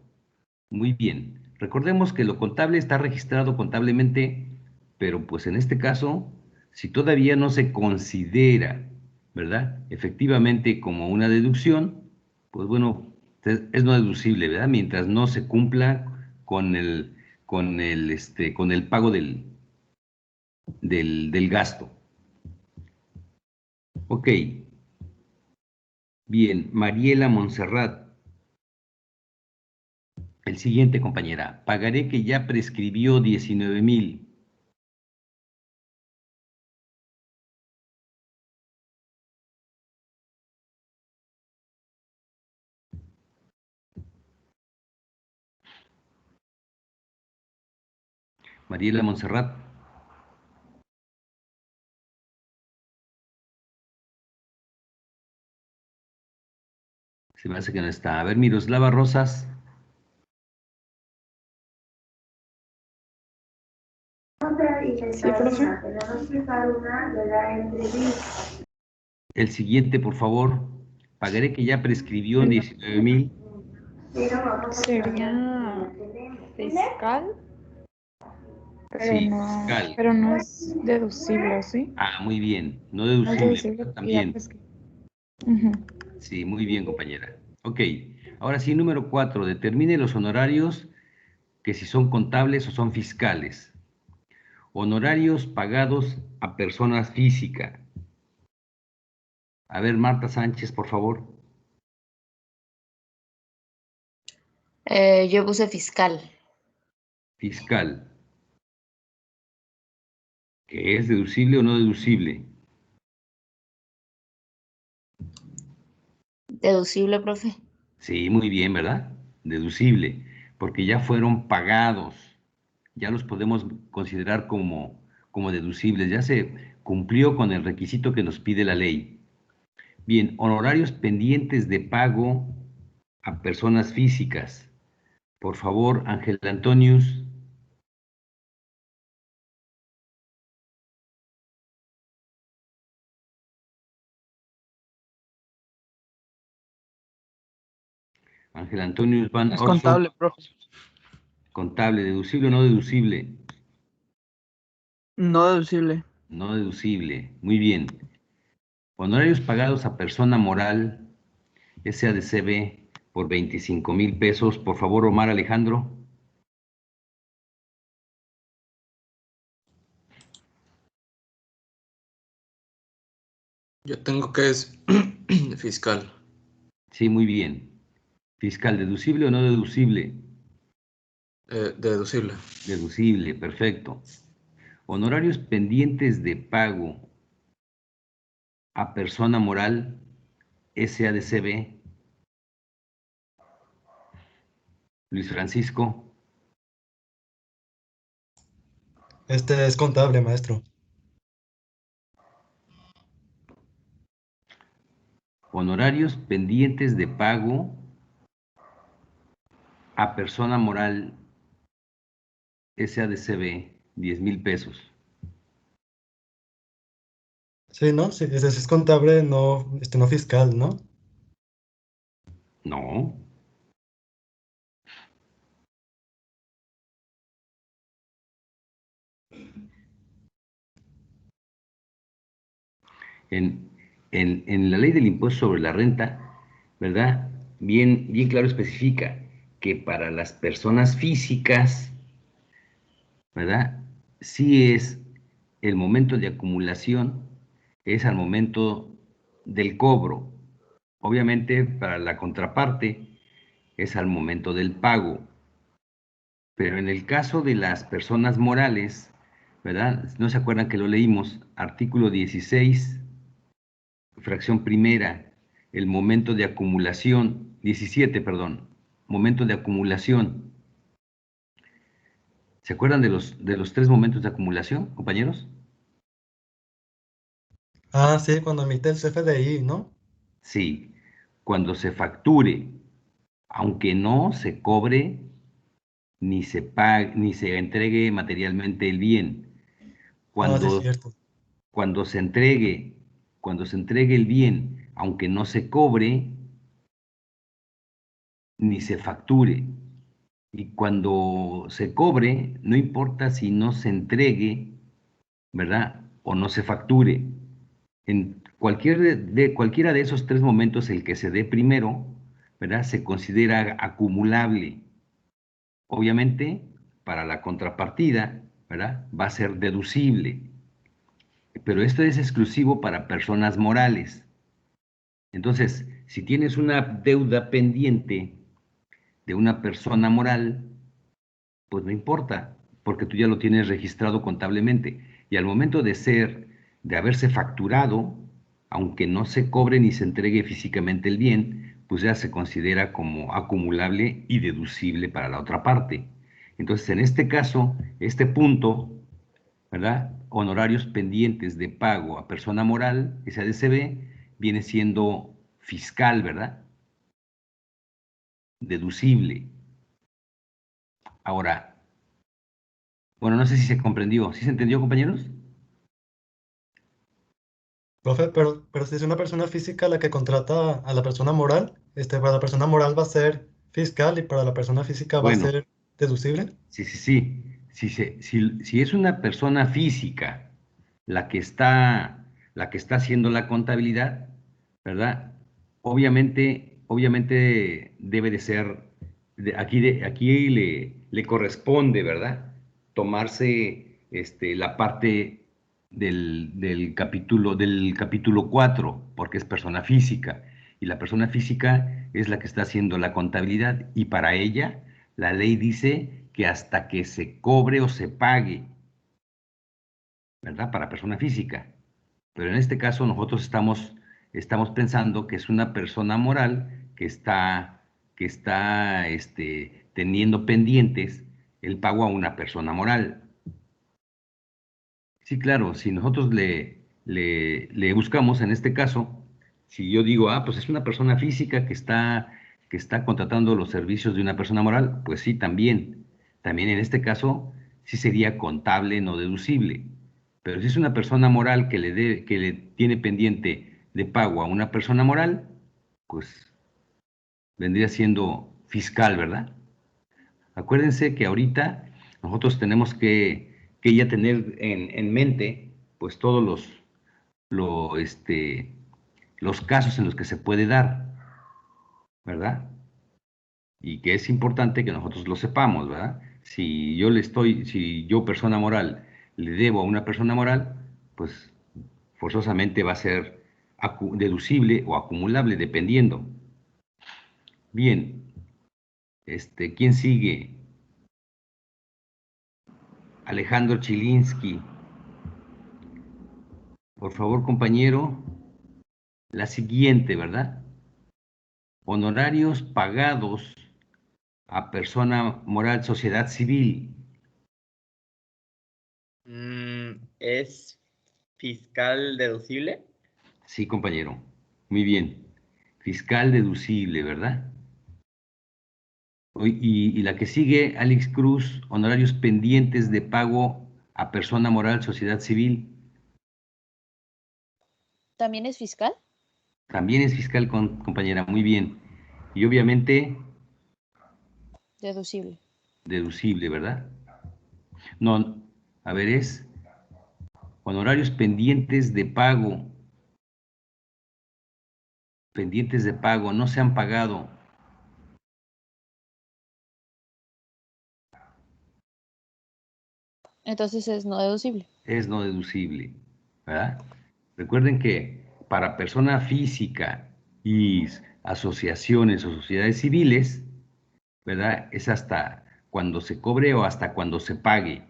Muy bien. Recordemos que lo contable está registrado contablemente, pero pues en este caso, si todavía no se considera, ¿verdad?, efectivamente como una deducción, pues bueno, es no deducible, ¿verdad? Mientras no se cumpla con el pago del gasto. Ok. Bien, Mariela Montserrat. El siguiente, compañera. Pagaré que ya prescribió 19,000. Mariela Montserrat. Se me hace que no está. A ver, Miroslava Rosas.
Sí, profe.
El siguiente, por favor. Pagaré que ya prescribió 19,000.
Sería fiscal,
Sí, fiscal.
pero no es deducible, ¿sí?
Ah, muy bien. No
No es
deducible,
deducible
¿verdad?
porque ya
También.
prescribió. Ujú.
Sí, muy bien, compañera. Ok. Ahora sí, número 4. Determine los honorarios que si son contables o son fiscales. Honorarios pagados a personas físicas. A ver, Marta Sánchez, por favor.
Yo puse fiscal.
Fiscal. ¿Que es deducible o no deducible?
Deducible, profe.
Sí, muy bien, ¿verdad? Deducible, porque ya fueron pagados. Ya los podemos considerar como deducibles. Ya se cumplió con el requisito que nos pide la ley. Bien, honorarios pendientes de pago a personas físicas. Por favor, Ángel Antonius. Ángel Antonius Van
Es
Orson.
contable, profe.
Contable, deducible o no deducible.
No deducible.
No deducible. Muy bien. Honorarios pagados a persona moral, SADCB, por 25,000 pesos. Por favor, Omar Alejandro.
Yo tengo que es fiscal.
Sí, muy bien. Fiscal, ¿deducible o no deducible?
Deducible.
Deducible, perfecto. Honorarios pendientes de pago a persona moral, SADCB. Luis Francisco.
Este es contable, maestro.
Honorarios pendientes de pago a persona moral, SADCB, 10,000 pesos.
Sí, ¿no? Sí, ese es contable, no, no fiscal, ¿no?
No. En la ley del impuesto sobre la renta, ¿verdad? Bien, bien claro especifica que para las personas físicas, ¿verdad? Sí es el momento de acumulación, es al momento del cobro. Obviamente, para la contraparte, es al momento del pago. Pero en el caso de las personas morales, ¿verdad? ¿No se acuerdan que lo leímos? Artículo 16, fracción primera, el momento de acumulación, 17, perdón, momento de acumulación. ¿Se acuerdan de los 3 momentos de acumulación, compañeros?
Ah, sí, cuando emite el CFDI, ¿no?
Sí, cuando se facture, aunque no se cobre ni se pague, ni se entregue materialmente el bien.
Ah, sí, es
Cuando,
cierto.
cuando se entregue, cuando se entregue el bien, aunque no se cobre ni se facture. Y cuando se cobre, no importa si no se entregue, ¿verdad? O no se facture. En cualquiera de esos 3 momentos, el que se dé primero, ¿verdad? Se considera acumulable. Obviamente, para la contrapartida, ¿verdad? Va a ser deducible. Pero esto es exclusivo para personas morales. Entonces, si tienes una deuda pendiente de una persona moral, pues no importa, porque tú ya lo tienes registrado contablemente. Y al momento de haberse facturado, aunque no se cobre ni se entregue físicamente el bien, pues ya se considera como acumulable y deducible para la otra parte. Entonces, en este caso, este punto, ¿verdad? Honorarios pendientes de pago a persona moral, SADCB, viene siendo fiscal, ¿verdad? Deducible. Ahora, bueno, no sé si se comprendió. ¿Sí se entendió, compañeros?
Profe, pero si es una persona física la que contrata a la persona moral, para la persona moral va a ser fiscal y para la persona física va a
Bueno,
ser deducible.
sí, sí, sí. Si es una persona física la que está haciendo la contabilidad, ¿verdad? Obviamente debe de ser, aquí le corresponde, ¿verdad? Tomarse la parte del capítulo 4, porque es persona física, y la persona física es la que está haciendo la contabilidad, y para ella la ley dice que hasta que se cobre o se pague, ¿verdad? Para persona física. Pero en este caso nosotros estamos pensando que es una persona moral que está teniendo pendientes el pago a una persona moral. Sí, claro, si nosotros le buscamos en este caso, si yo digo, pues es una persona física que que está contratando los servicios de una persona moral, pues sí, también. También en este caso, sí sería contable, no deducible. Pero si es una persona moral que le tiene pendiente de pago a una persona moral, pues vendría siendo fiscal, ¿verdad? Acuérdense que ahorita nosotros tenemos que ya tener en mente, pues todos los casos en los que se puede dar, ¿verdad? Y que es importante que nosotros lo sepamos, ¿verdad? Si yo persona moral le debo a una persona moral, pues forzosamente va a ser deducible o acumulable, dependiendo. Bien, ¿quién sigue? Alejandro Chilinsky. Por favor, compañero, la siguiente, ¿verdad? Honorarios pagados a persona moral, sociedad civil.
¿Es fiscal deducible?
Sí, compañero. Muy bien. Fiscal deducible, ¿verdad? Y la que sigue, Alex Cruz, honorarios pendientes de pago a persona moral, sociedad civil.
¿También es fiscal?
También es fiscal, compañera. Muy bien. Y obviamente,
Deducible.
deducible, ¿verdad? No, a ver, es honorarios pendientes de pago, no se han pagado.
Entonces es no deducible.
Es no deducible, ¿verdad? Recuerden que para persona física y asociaciones o sociedades civiles, ¿verdad? Es hasta cuando se cobre o hasta cuando se pague.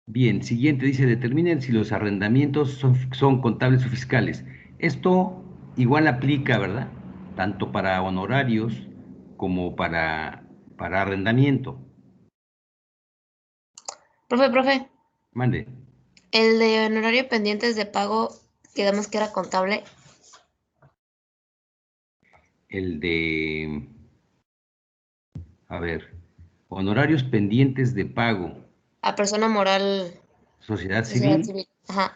Bien, siguiente dice, determinen si los arrendamientos son contables o fiscales. Esto igual aplica, ¿verdad? Tanto para honorarios como para arrendamiento.
Profe,
Mande.
el de honorario pendientes de pago, quedamos que era contable.
El de, a ver, honorarios pendientes de pago,
A persona moral,
sociedad
sociedad
civil,
civil. Ajá.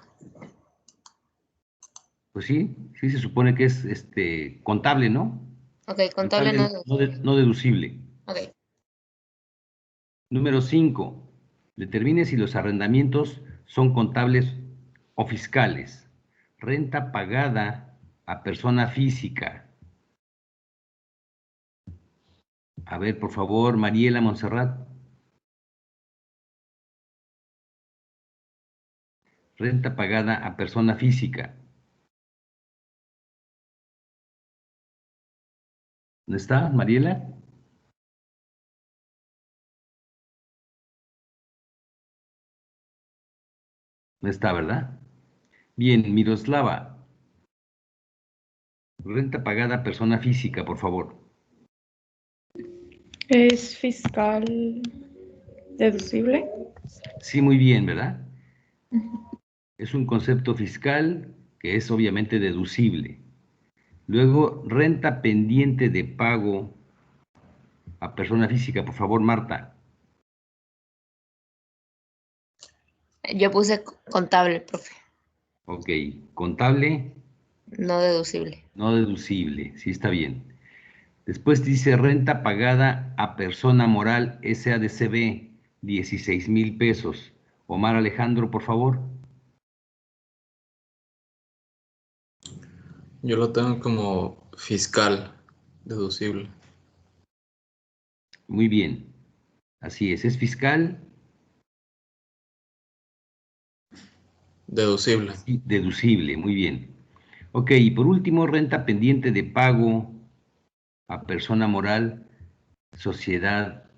pues sí, sí se supone que es contable, ¿no?
Ok, contable no
Contable,
deducible.
no deducible.
Ok.
Número 5. Determine si los arrendamientos son contables o fiscales. Renta pagada a persona física. A ver, por favor, Mariela Montserrat. Renta pagada a persona física. ¿Dónde está, Mariela? No está, ¿verdad? Bien, Miroslava. Renta pagada a persona física, por favor.
¿Es fiscal deducible?
Sí, muy bien, ¿verdad? Es un concepto fiscal que es obviamente deducible. Luego, renta pendiente de pago a persona física, por favor, Marta.
Yo puse contable, profe.
Ok, contable,
No deducible.
no deducible, sí está bien. Después dice renta pagada a persona moral SADCB, 16,000 pesos. Omar Alejandro, por favor.
Yo lo tengo como fiscal deducible.
Muy bien, así es fiscal
Deducible.
y deducible, muy bien. Ok, y por último, renta pendiente de pago a persona moral, sociedad,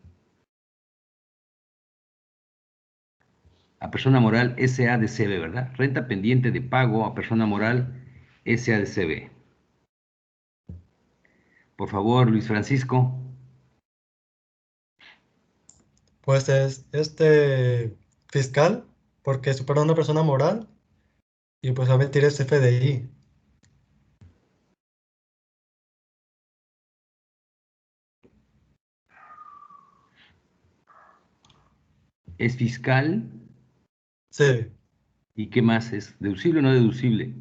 a persona moral SADCB, ¿verdad? Renta pendiente de pago a persona moral SADCB. Por favor, Luis Francisco.
Pues es fiscal, porque supera a una persona moral y pues va a emitir ese FDI.
¿Es fiscal?
Sí,
¿Y qué más? ¿Es deducible o no deducible?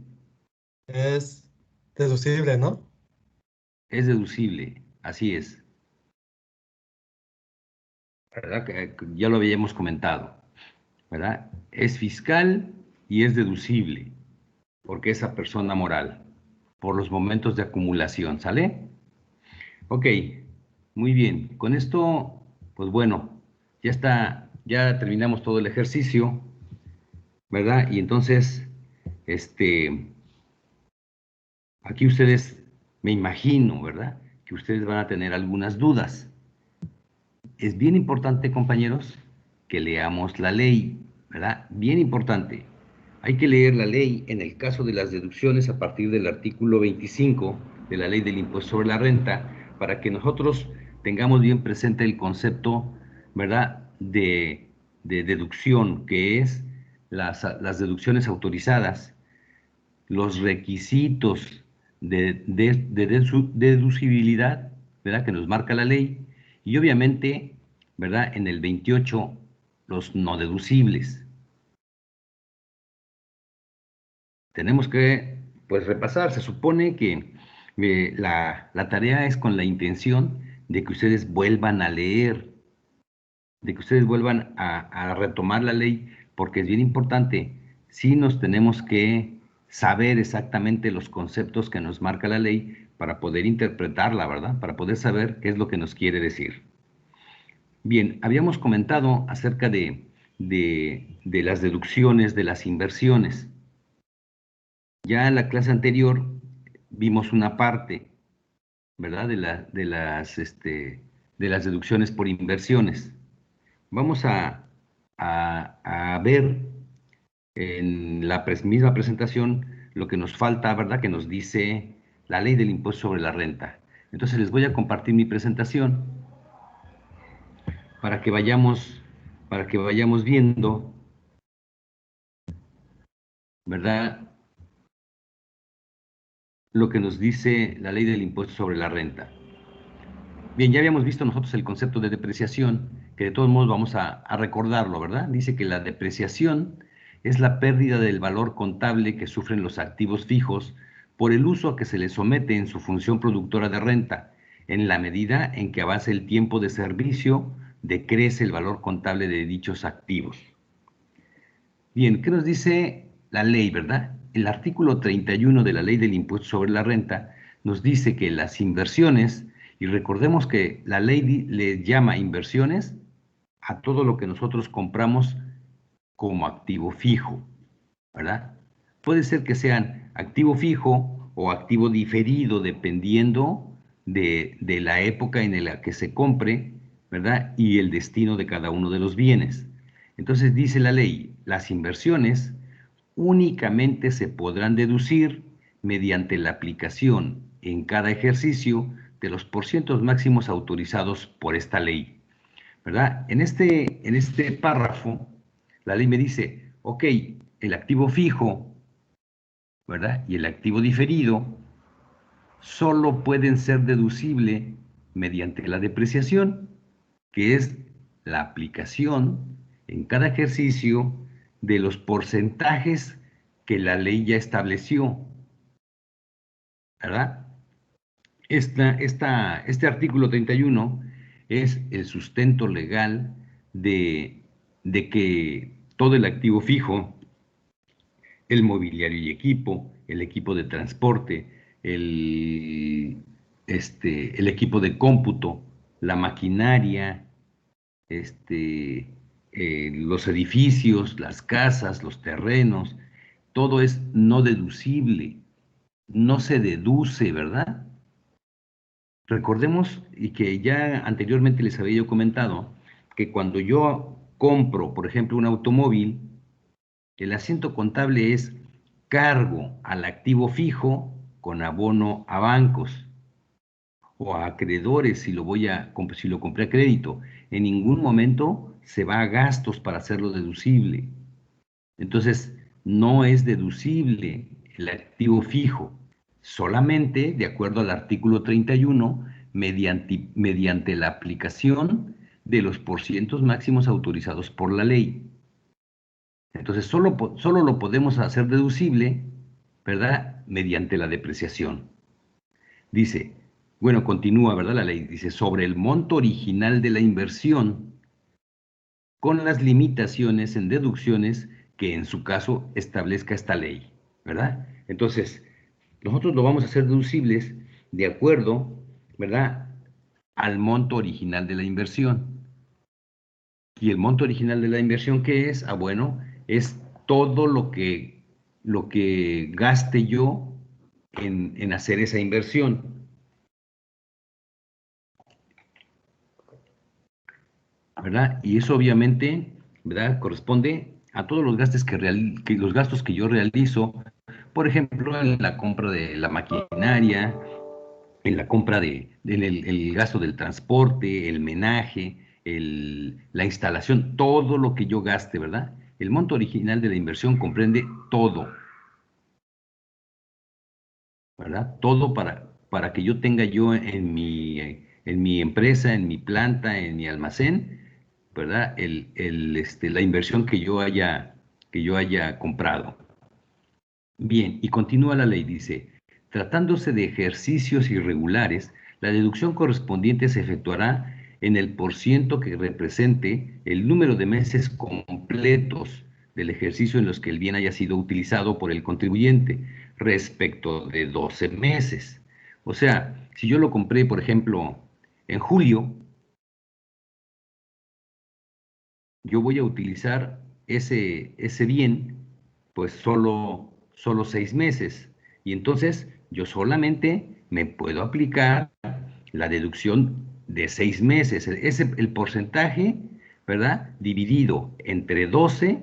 es deducible, ¿no?
Es deducible, así es. ¿Verdad? Que ya lo habíamos comentado, ¿verdad? Es fiscal y es deducible, porque es a persona moral, por los momentos de acumulación, ¿sale? Ok, muy bien. Con esto, pues bueno, ya está, ya terminamos todo el ejercicio, ¿verdad? Y entonces, aquí ustedes, me imagino, ¿verdad? Que ustedes van a tener algunas dudas. Es bien importante, compañeros, que leamos la ley, ¿verdad? Bien importante. Hay que leer la ley en el caso de las deducciones a partir del artículo 25 de la ley del impuesto sobre la renta, para que nosotros tengamos bien presente el concepto, ¿verdad?, de deducción, que es las deducciones autorizadas, los requisitos de deducibilidad, ¿verdad?, que nos marca la ley, y obviamente, ¿verdad?, en el 28, los no deducibles. Tenemos que, pues, repasar. Se supone que la tarea es con la intención de que ustedes vuelvan a leer, de que ustedes vuelvan a retomar la ley, porque es bien importante. Sí nos tenemos que saber exactamente los conceptos que nos marca la ley para poder interpretarla, ¿verdad? Para poder saber qué es lo que nos quiere decir. Bien, habíamos comentado acerca de las deducciones, de las inversiones. Ya en la clase anterior vimos una parte, ¿verdad? De las deducciones por inversiones. Vamos a ver en la misma presentación lo que nos falta, ¿verdad? Que nos dice la ley del impuesto sobre la renta. Entonces les voy a compartir mi presentación para que vayamos viendo, ¿verdad?, lo que nos dice la ley del impuesto sobre la renta. Bien, ya habíamos visto nosotros el concepto de depreciación, que de todos modos vamos a recordarlo, ¿verdad? Dice que la depreciación es la pérdida del valor contable que sufren los activos fijos por el uso a que se les somete en su función productora de renta. En la medida en que avanza el tiempo de servicio, decrece el valor contable de dichos activos. Bien, ¿qué nos dice la ley, verdad? El artículo 31 de la ley del impuesto sobre la renta nos dice que las inversiones, y recordemos que la ley le llama inversiones a todo lo que nosotros compramos como activo fijo, ¿verdad? Puede ser que sean activo fijo o activo diferido, dependiendo de la época en la que se compre, ¿verdad? Y el destino de cada uno de los bienes. Entonces dice la ley, las inversiones únicamente se podrán deducir mediante la aplicación en cada ejercicio de los porcientos máximos autorizados por esta ley, ¿verdad? En este párrafo, la ley me dice, ok, el activo fijo, ¿verdad?, y el activo diferido solo pueden ser deducibles mediante la depreciación, que es la aplicación en cada ejercicio de los porcentajes que la ley ya estableció, ¿verdad? Este artículo 31 es el sustento legal de que todo el activo fijo, el mobiliario y equipo, el equipo de transporte, el equipo de cómputo, la maquinaria, los edificios, las casas, los terrenos, todo es no deducible, no se deduce, ¿verdad? Recordemos, y que ya anteriormente les había yo comentado, que cuando yo compro, por ejemplo, un automóvil, el asiento contable es cargo al activo fijo con abono a bancos o a acreedores si lo compré a crédito. En ningún momento se va a gastos para hacerlo deducible. Entonces, no es deducible el activo fijo, solamente de acuerdo al artículo 31, mediante la aplicación de los porcientos máximos autorizados por la ley. Entonces, solo lo podemos hacer deducible, ¿verdad? Mediante la depreciación. Dice, bueno, continúa, ¿verdad? La ley dice, sobre el monto original de la inversión, con las limitaciones en deducciones que en su caso establezca esta ley, ¿verdad? Entonces, nosotros lo vamos a hacer deducibles de acuerdo, ¿verdad?, al monto original de la inversión. ¿Y el monto original de la inversión qué es? Ah, bueno, es todo lo que gaste yo en hacer esa inversión, ¿verdad? Y eso obviamente, ¿verdad?, corresponde a todos los gastos los gastos que yo realizo, por ejemplo, en la compra de la maquinaria, en la compra el gasto del transporte, el menaje, la instalación, todo lo que yo gaste, ¿verdad? El monto original de la inversión comprende todo, ¿verdad? Todo para que yo tenga yo en mi empresa, en mi planta, en mi almacén, ¿verdad? La inversión que yo haya comprado. Bien, y continúa la ley, dice, tratándose de ejercicios irregulares, la deducción correspondiente se efectuará en el porciento que represente el número de meses completos del ejercicio en los que el bien haya sido utilizado por el contribuyente, respecto de 12 meses. O sea, si yo lo compré, por ejemplo, en julio, yo voy a utilizar ese bien, pues solo 6 meses. Y entonces yo solamente me puedo aplicar la deducción de 6 meses. El porcentaje, ¿verdad?, dividido entre 12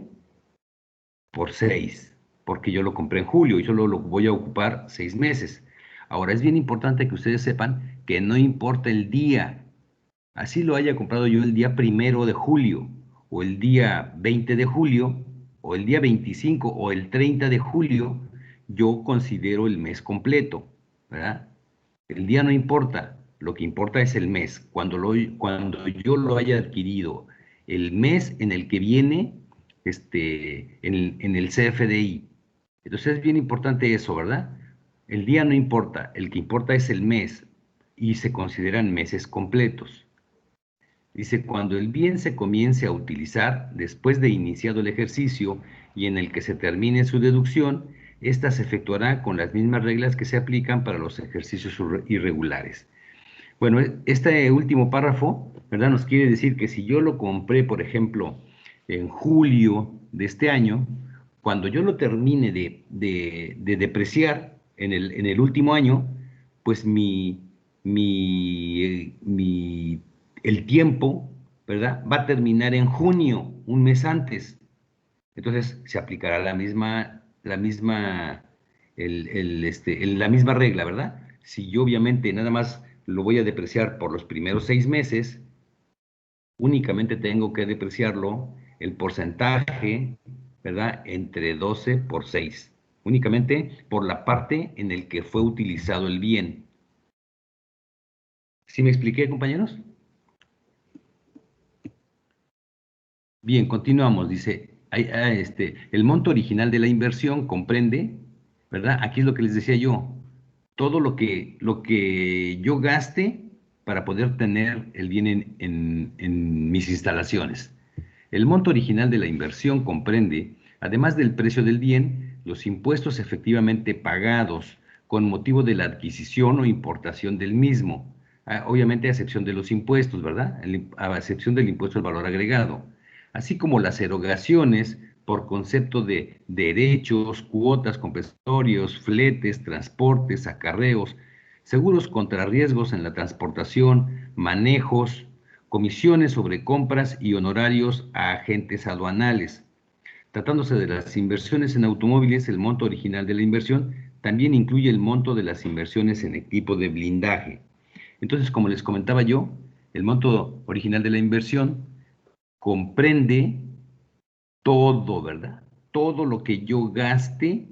por 6, porque yo lo compré en julio y solo lo voy a ocupar 6 meses. Ahora, es bien importante que ustedes sepan que no importa el día. Así lo haya comprado yo el día 1 de julio, o el día 20 de julio, o el día 25 o el 30 de julio, yo considero el mes completo, ¿verdad? El día no importa, lo que importa es el mes. Cuando yo lo haya adquirido, el mes en el que viene en el CFDI. Entonces es bien importante eso, ¿verdad? El día no importa, el que importa es el mes y se consideran meses completos. Dice, cuando el bien se comience a utilizar después de iniciado el ejercicio y en el que se termine su deducción, ésta se efectuará con las mismas reglas que se aplican para los ejercicios irregulares. Bueno, este último párrafo, ¿verdad?, nos quiere decir que si yo lo compré, por ejemplo, en julio de este año, cuando yo lo termine de depreciar en el último año, pues el tiempo, ¿verdad?, va a terminar en junio, un mes antes. Entonces se aplicará la misma regla, ¿verdad? Si yo obviamente nada más lo voy a depreciar por los primeros 6 meses, únicamente tengo que depreciarlo el porcentaje, ¿verdad?, entre 12 por 6, únicamente por la parte en el que fue utilizado el bien. ¿Sí me expliqué, compañeros? Bien, continuamos. Dice, el monto original de la inversión comprende, ¿verdad? Aquí es lo que les decía yo, todo lo que yo gaste para poder tener el bien en mis instalaciones. El monto original de la inversión comprende, además del precio del bien, los impuestos efectivamente pagados con motivo de la adquisición o importación del mismo. Obviamente a excepción de los impuestos, ¿verdad? A excepción del impuesto al valor agregado, así como las erogaciones por concepto de derechos, cuotas, compensatorios, fletes, transportes, acarreos, seguros contra riesgos en la transportación, manejos, comisiones sobre compras y honorarios a agentes aduanales. Tratándose de las inversiones en automóviles, el monto original de la inversión también incluye el monto de las inversiones en equipo de blindaje. Entonces, como les comentaba yo, el monto original de la inversión comprende todo, ¿verdad? Todo lo que yo gaste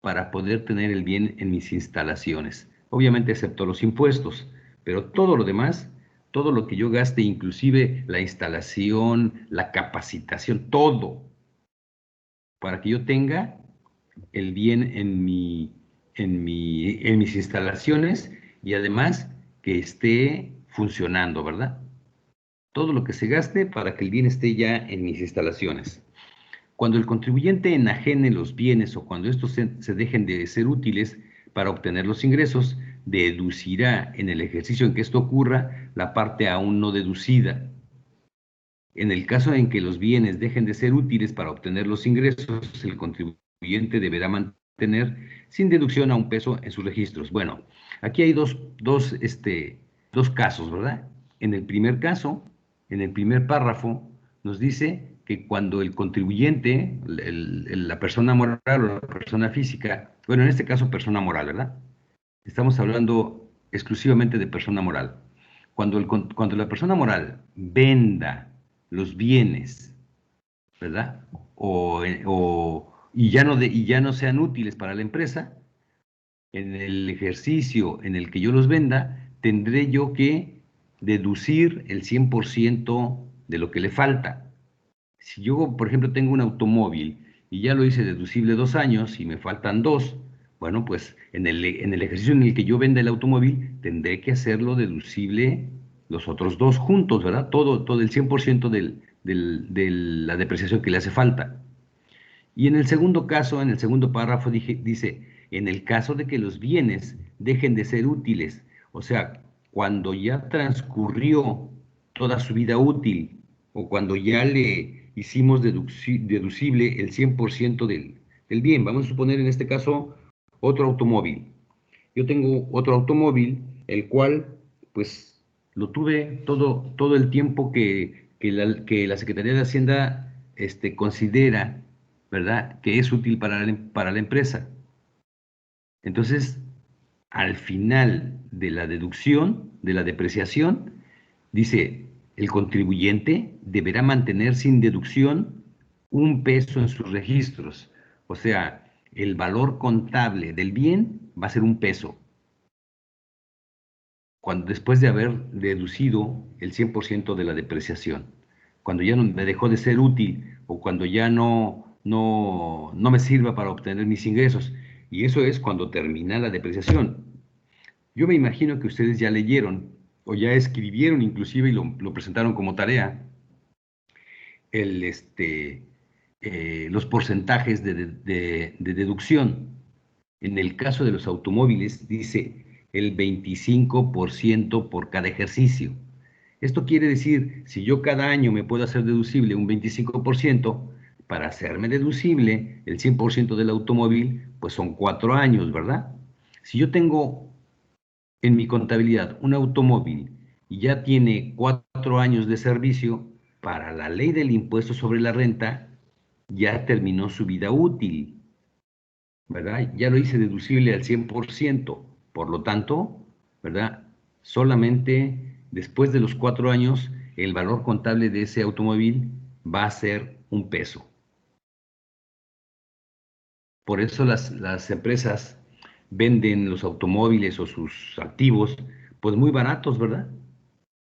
para poder tener el bien en mis instalaciones. Obviamente excepto los impuestos, pero todo lo demás todo lo que yo gaste, inclusive la instalación, la capacitación, todo, para que yo tenga el bien en mis instalaciones y además que esté funcionando, ¿verdad? Todo lo que se gaste para que el bien esté ya en mis instalaciones. Cuando el contribuyente enajene los bienes o cuando estos se dejen de ser útiles para obtener los ingresos, deducirá en el ejercicio en que esto ocurra la parte aún no deducida. En el caso en que los bienes dejen de ser útiles para obtener los ingresos, el contribuyente deberá mantener sin deducción a un peso en sus registros. Bueno, aquí hay dos casos, ¿verdad? En el primer caso, en el primer párrafo, nos dice que cuando el contribuyente, la persona moral o la persona física, bueno, en este caso persona moral, ¿verdad? Estamos hablando exclusivamente de persona moral. Cuando la persona moral venda los bienes, ¿verdad? Y ya no sean útiles para la empresa, en el ejercicio en el que yo los venda, tendré yo que deducir el 100% de lo que le falta. Si yo, por ejemplo, tengo un automóvil y ya lo hice deducible 2 años y me faltan 2, bueno, pues en el ejercicio en el que yo venda el automóvil, tendré que hacerlo deducible los otros 2 juntos, ¿verdad? Todo el 100% de la depreciación que le hace falta. Y en el segundo caso, en el segundo párrafo, dice, en el caso de que los bienes dejen de ser útiles, o sea, cuando ya transcurrió toda su vida útil, o cuando ya le hicimos deducible el 100% del bien. Vamos a suponer en este caso otro automóvil. Yo tengo otro automóvil, el cual, pues, lo tuve todo el tiempo que la Secretaría de Hacienda considera, ¿verdad?, que es útil para la empresa. Entonces, al final de la deducción, de la depreciación, dice, el contribuyente deberá mantener sin deducción 1 peso en sus registros. O sea, el valor contable del bien va a ser 1 peso. Después de haber deducido el 100% de la depreciación. Cuando ya no me dejó de ser útil o cuando ya no me sirva para obtener mis ingresos. Y eso es cuando termina la depreciación. Yo me imagino que ustedes ya leyeron o ya escribieron inclusive y lo presentaron como tarea los porcentajes de deducción. En el caso de los automóviles dice el 25% por cada ejercicio. Esto quiere decir, si yo cada año me puedo hacer deducible un 25%, para hacerme deducible el 100% del automóvil, pues son 4 años, ¿verdad? Si yo tengo en mi contabilidad un automóvil y ya tiene 4 años de servicio, para la ley del impuesto sobre la renta, ya terminó su vida útil, ¿verdad? Ya lo hice deducible al 100%, por lo tanto, ¿verdad? Solamente después de los 4 años, el valor contable de ese automóvil va a ser 1 peso. Por eso las empresas venden los automóviles o sus activos, pues muy baratos, ¿verdad?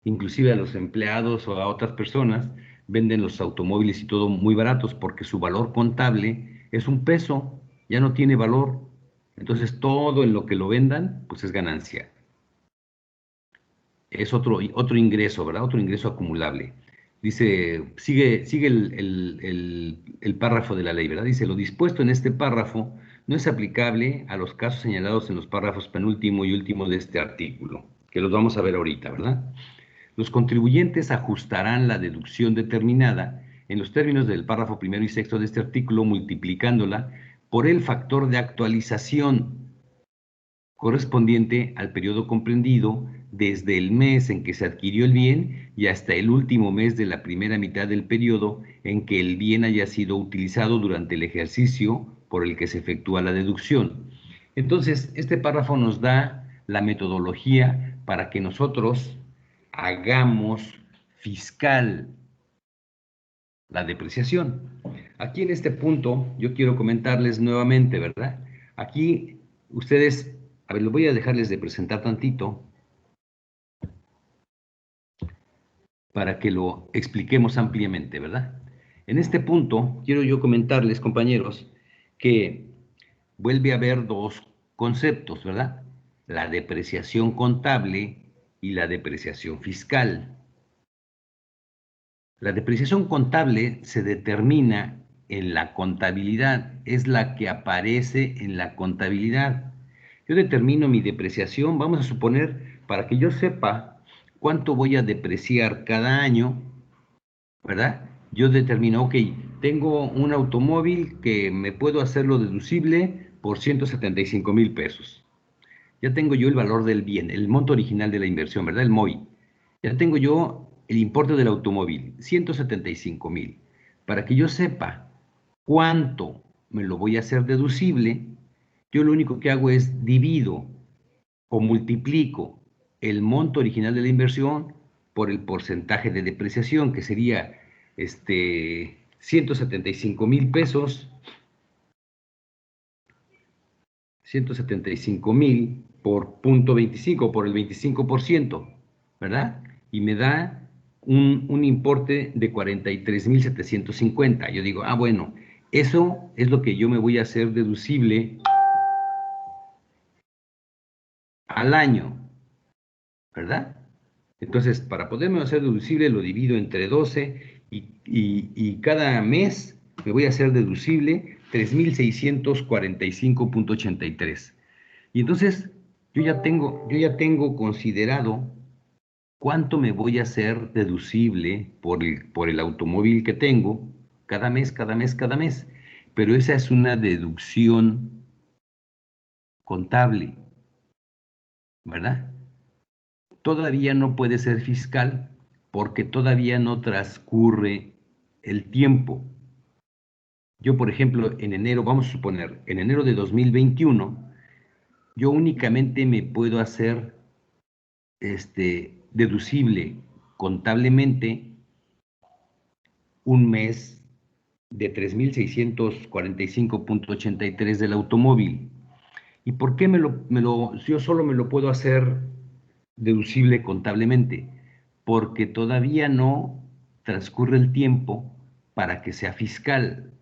Inclusive a los empleados o a otras personas venden los automóviles y todo muy baratos porque su valor contable es 1 peso, ya no tiene valor. Entonces todo en lo que lo vendan, pues es ganancia. Es otro ingreso, ¿verdad? Otro ingreso acumulable. Dice, sigue el párrafo de la ley, ¿verdad? Dice, lo dispuesto en este párrafo no es aplicable a los casos señalados en los párrafos penúltimo y último de este artículo, que los vamos a ver ahorita, ¿verdad? Los contribuyentes ajustarán la deducción determinada en los términos del párrafo primero y sexto de este artículo, multiplicándola por el factor de actualización correspondiente al periodo comprendido desde el mes en que se adquirió el bien y hasta el último mes de la primera mitad del periodo en que el bien haya sido utilizado durante el ejercicio por el que se efectúa la deducción. Entonces, este párrafo nos da la metodología para que nosotros hagamos fiscal la depreciación. Aquí en este punto yo quiero comentarles nuevamente, ¿verdad? Aquí ustedes, a ver, lo voy a dejarles de presentar tantito. para que lo expliquemos ampliamente, ¿verdad? En este punto, quiero yo comentarles, compañeros, que vuelve a haber dos conceptos, ¿verdad? La depreciación contable y la depreciación fiscal. La depreciación contable se determina en la contabilidad, es la que aparece en la contabilidad. Yo determino mi depreciación, vamos a suponer, para que yo sepa cuánto voy a depreciar cada año, ¿verdad? Yo determino, ok, tengo un automóvil que me puedo hacerlo deducible por 175,000 pesos. Ya tengo yo el valor del bien, el monto original de la inversión, ¿verdad? El MOI. Ya tengo yo el importe del automóvil, 175,000. Para que yo sepa cuánto me lo voy a hacer deducible, yo lo único que hago es divido o multiplico el monto original de la inversión por el porcentaje de depreciación, que sería 175,000 pesos, 175,000 por 0.25, por el 25%, ¿verdad? Y me da un importe de 43,750. Yo digo, bueno, eso es lo que yo me voy a hacer deducible al año, ¿verdad? Entonces, para poderme hacer deducible, lo divido entre 12 y cada mes me voy a hacer deducible 3,645,83. Y entonces, yo ya tengo considerado cuánto me voy a hacer deducible por el automóvil que tengo cada mes, cada mes, cada mes. Pero esa es una deducción contable, ¿verdad? Todavía no puede ser fiscal porque todavía no transcurre el tiempo. Yo, por ejemplo, en enero, vamos a suponer, en enero de 2021, yo únicamente me puedo hacer deducible contablemente un mes de 3,645,83 del automóvil. ¿Y por qué yo solo me lo puedo hacer deducible contablemente? Porque todavía no transcurre el tiempo para que sea fiscal.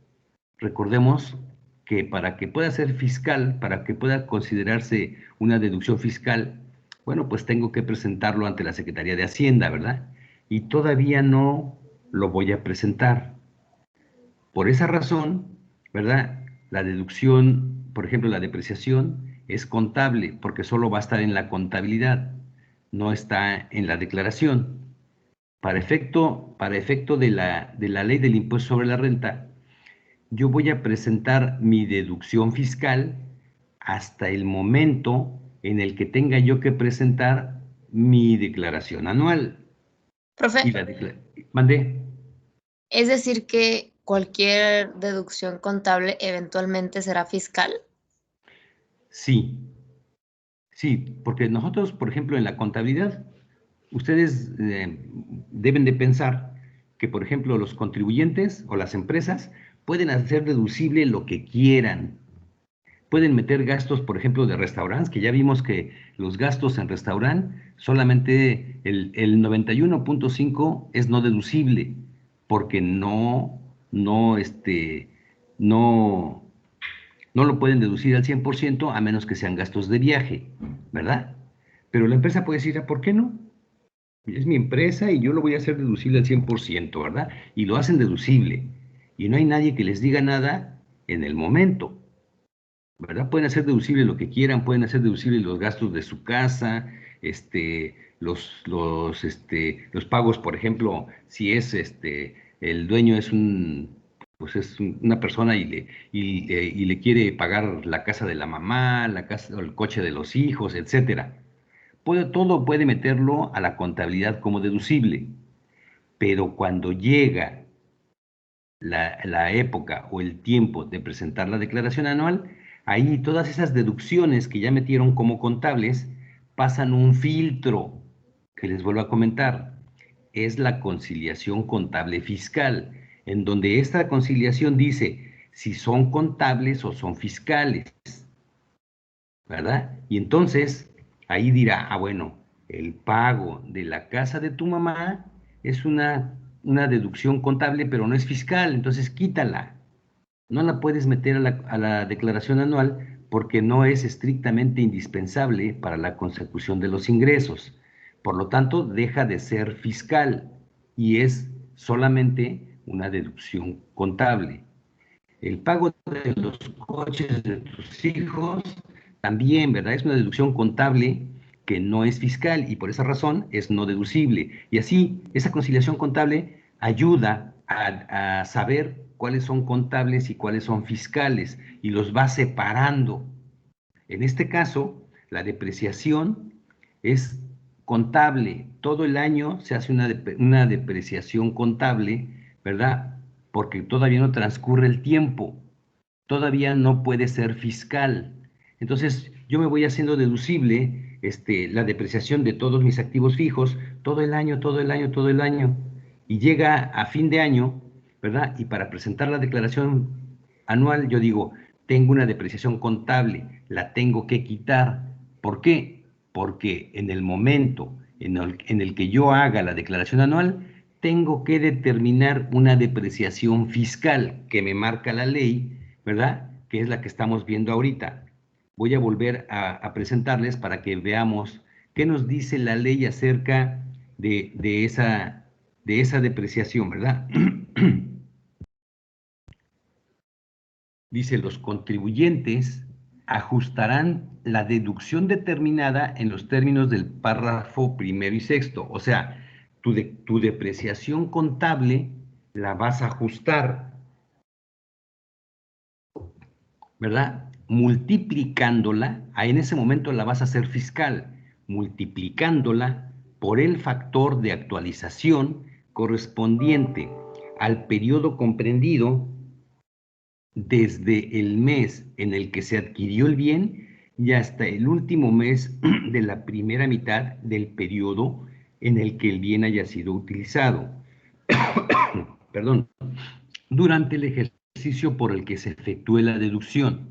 Recordemos que para que pueda ser fiscal, para que pueda considerarse una deducción fiscal, bueno, pues tengo que presentarlo ante la Secretaría de Hacienda, ¿verdad? Y todavía no lo voy a presentar. Por esa razón, ¿verdad? La deducción, por ejemplo, la depreciación es contable porque solo va a estar en la contabilidad, no está en la declaración. Para efecto de la ley del impuesto sobre la renta, yo voy a presentar mi deducción fiscal hasta el momento en el que tenga yo que presentar mi declaración anual.
Profe,
¿Mandé?
¿es decir que cualquier deducción contable eventualmente será fiscal?
Sí, porque nosotros, por ejemplo, en la contabilidad, ustedes deben de pensar que, por ejemplo, los contribuyentes o las empresas pueden hacer deducible lo que quieran. Pueden meter gastos, por ejemplo, de restaurantes, que ya vimos que los gastos en restaurante solamente el 91.5 es no deducible, porque no lo pueden deducir al 100% a menos que sean gastos de viaje, ¿verdad? Pero la empresa puede decir, ¿por qué no? Es mi empresa y yo lo voy a hacer deducible al 100%, ¿verdad? Y lo hacen deducible. Y no hay nadie que les diga nada en el momento, ¿verdad? Pueden hacer deducible lo que quieran, pueden hacer deducible los gastos de su casa, los pagos, por ejemplo, si es el dueño es una persona y le quiere pagar la casa de la mamá, la casa o el coche de los hijos, etcétera. Todo puede meterlo a la contabilidad como deducible, pero cuando llega la época o el tiempo de presentar la declaración anual, ahí todas esas deducciones que ya metieron como contables pasan un filtro que les vuelvo a comentar. Es la conciliación contable fiscal, en donde esta conciliación dice si son contables o son fiscales, ¿verdad? Y entonces ahí dirá, bueno, el pago de la casa de tu mamá es una deducción contable, pero no es fiscal, entonces quítala. No la puedes meter a la declaración anual porque no es estrictamente indispensable para la consecución de los ingresos. Por lo tanto, deja de ser fiscal y es solamente una deducción contable. El pago de los coches de tus hijos también, ¿verdad? Es una deducción contable que no es fiscal y por esa razón es no deducible. Y así, esa conciliación contable ayuda a saber cuáles son contables y cuáles son fiscales y los va separando. En este caso, la depreciación es contable. Todo el año se hace una depreciación contable, ¿verdad? Porque todavía no transcurre el tiempo. Todavía no puede ser fiscal. Entonces, yo me voy haciendo deducible la depreciación de todos mis activos fijos todo el año, todo el año, todo el año. Y llega a fin de año, ¿verdad? Y para presentar la declaración anual, yo digo, tengo una depreciación contable, la tengo que quitar. ¿Por qué? Porque en el momento en el que yo haga la declaración anual, tengo que determinar una depreciación fiscal que me marca la ley, ¿verdad? Que es la que estamos viendo ahorita. Voy a volver a presentarles para que veamos qué nos dice la ley acerca de esa depreciación, ¿verdad? Dice, los contribuyentes ajustarán la deducción determinada en los términos del párrafo primero y sexto. O sea, tu depreciación contable la vas a ajustar, ¿verdad? Multiplicándola, en ese momento la vas a hacer fiscal, multiplicándola por el factor de actualización correspondiente al periodo comprendido desde el mes en el que se adquirió el bien y hasta el último mes de la primera mitad del periodo en el que el bien haya sido utilizado. Perdón, durante el ejercicio por el que se efectúe la deducción.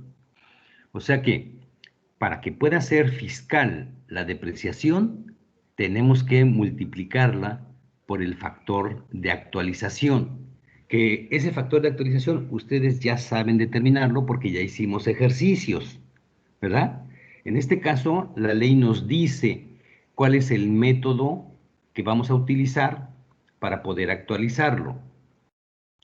O sea que, para que pueda ser fiscal la depreciación, tenemos que multiplicarla por el factor de actualización. Que ese factor de actualización ustedes ya saben determinarlo porque ya hicimos ejercicios, ¿verdad? En este caso, la ley nos dice cuál es el método que vamos a utilizar para poder actualizarlo.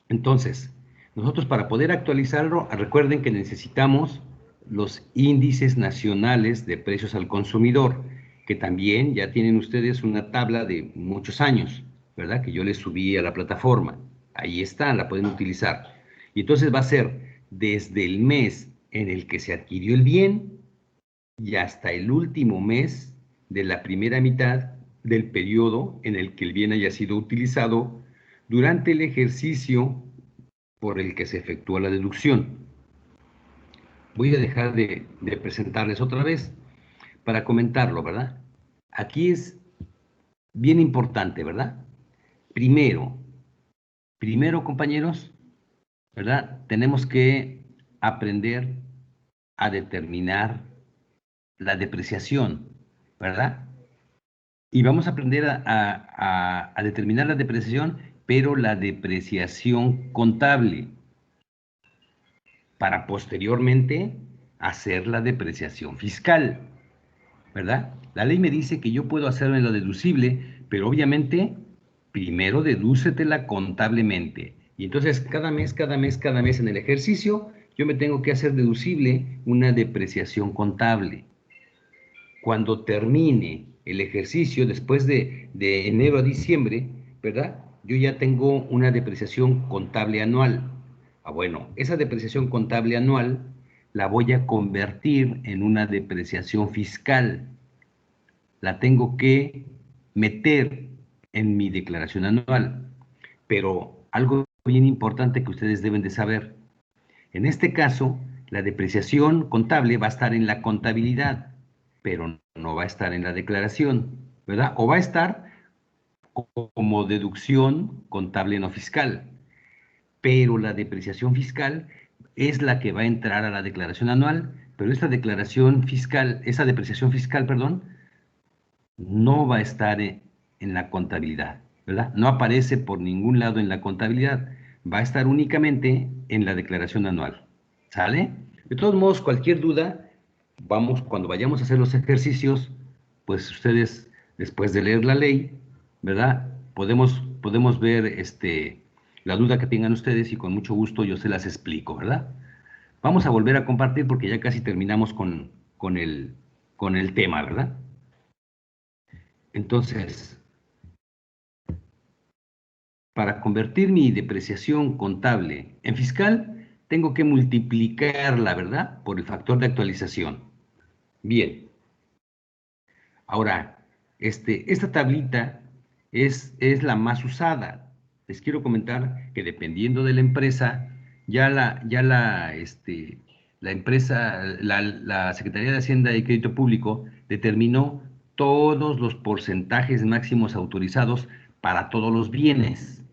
Entonces, nosotros para poder actualizarlo, recuerden que necesitamos los índices nacionales de precios al consumidor, que también ya tienen ustedes una tabla de muchos años, ¿verdad? Que yo les subí a la plataforma. Ahí está, la pueden utilizar. Y entonces va a ser desde el mes en el que se adquirió el bien y hasta el último mes de la primera mitad del periodo en el que el bien haya sido utilizado durante el ejercicio por el que se efectúa la deducción. Voy a dejar de presentarles otra vez para comentarlo, ¿verdad? Aquí es bien importante, ¿verdad? Primero, compañeros, ¿verdad? Tenemos que aprender a determinar la depreciación, ¿verdad? Y vamos a aprender a determinar la depreciación, pero la depreciación contable, para posteriormente hacer la depreciación fiscal, ¿verdad? La ley me dice que yo puedo hacerme la deducible, pero obviamente primero dedúcetela contablemente. Y entonces cada mes en el ejercicio, yo me tengo que hacer deducible una depreciación contable. Cuando termine el ejercicio, después de enero a diciembre, ¿verdad? Yo ya tengo una depreciación contable anual. Bueno, esa depreciación contable anual la voy a convertir en una depreciación fiscal. La tengo que meter en mi declaración anual. Pero algo bien importante que ustedes deben de saber. En este caso, la depreciación contable va a estar en la contabilidad, pero no va a estar en la declaración, ¿verdad? O va a estar como deducción contable no fiscal, pero la depreciación fiscal es la que va a entrar a la declaración anual, pero esa depreciación fiscal, perdón, no va a estar en la contabilidad. ¿verdad? No aparece por ningún lado en la contabilidad, va a estar únicamente en la declaración anual, ¿sale? De todos modos, cualquier duda, cuando vayamos a hacer los ejercicios, pues ustedes, después de leer la ley, ¿verdad? Podemos ver la duda que tengan ustedes y con mucho gusto yo se las explico, ¿verdad? Vamos a volver a compartir porque ya casi terminamos con el tema, ¿verdad? Entonces, para convertir mi depreciación contable en fiscal, tengo que multiplicarla, ¿verdad?, por el factor de actualización. Bien. Ahora, esta tablita es la más usada. Les quiero comentar que dependiendo de la empresa, la empresa, la Secretaría de Hacienda y Crédito Público determinó todos los porcentajes máximos autorizados para todos los bienes.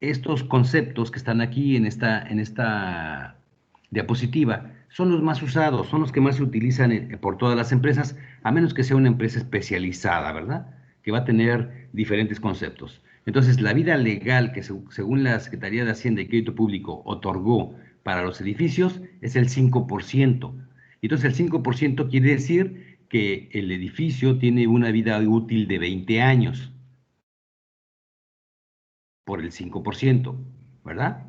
Estos conceptos que están aquí en esta diapositiva son los más usados, son los que más se utilizan por todas las empresas, a menos que sea una empresa especializada, ¿verdad? Que va a tener diferentes conceptos. Entonces, la vida legal que según la Secretaría de Hacienda y Crédito Público otorgó para los edificios es el 5%. Entonces, el 5% quiere decir que el edificio tiene una vida útil de 20 años por el 5%, ¿verdad?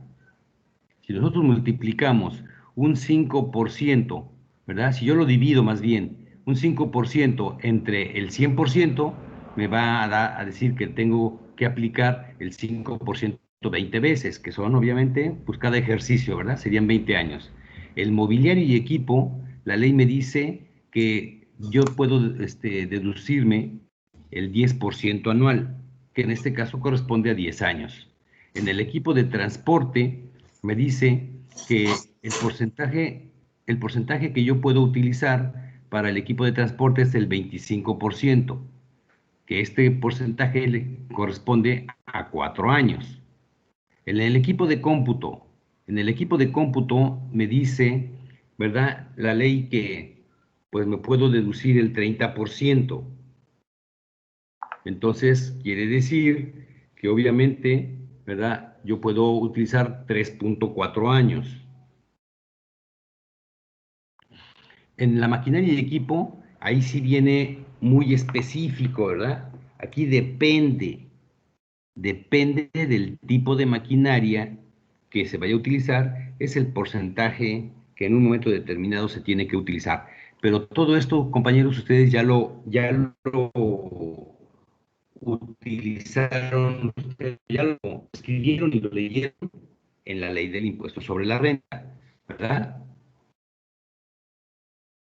Si nosotros multiplicamos un 5%, ¿verdad? Si yo lo divido más bien, un 5% entre el 100%, me va a decir que tengo que aplicar el 5% 20 veces, que son obviamente, pues cada ejercicio, ¿verdad? Serían 20 años. El mobiliario y equipo, la ley me dice que yo puedo deducirme el 10% anual, que en este caso corresponde a 10 años. En el equipo de transporte me dice que el porcentaje que yo puedo utilizar para el equipo de transporte es el 25%, que este porcentaje le corresponde a 4 años. En el equipo de cómputo me dice, ¿verdad?, la ley que pues me puedo deducir el 30%. Entonces, quiere decir que obviamente, ¿verdad?, yo puedo utilizar 3.4 años. En la maquinaria y equipo, ahí sí viene muy específico, ¿verdad? Aquí depende del tipo de maquinaria que se vaya a utilizar, es el porcentaje que en un momento determinado se tiene que utilizar. Pero todo esto, compañeros, ustedes ya lo utilizaron, ya lo escribieron y lo leyeron en la ley del impuesto sobre la renta, ¿verdad?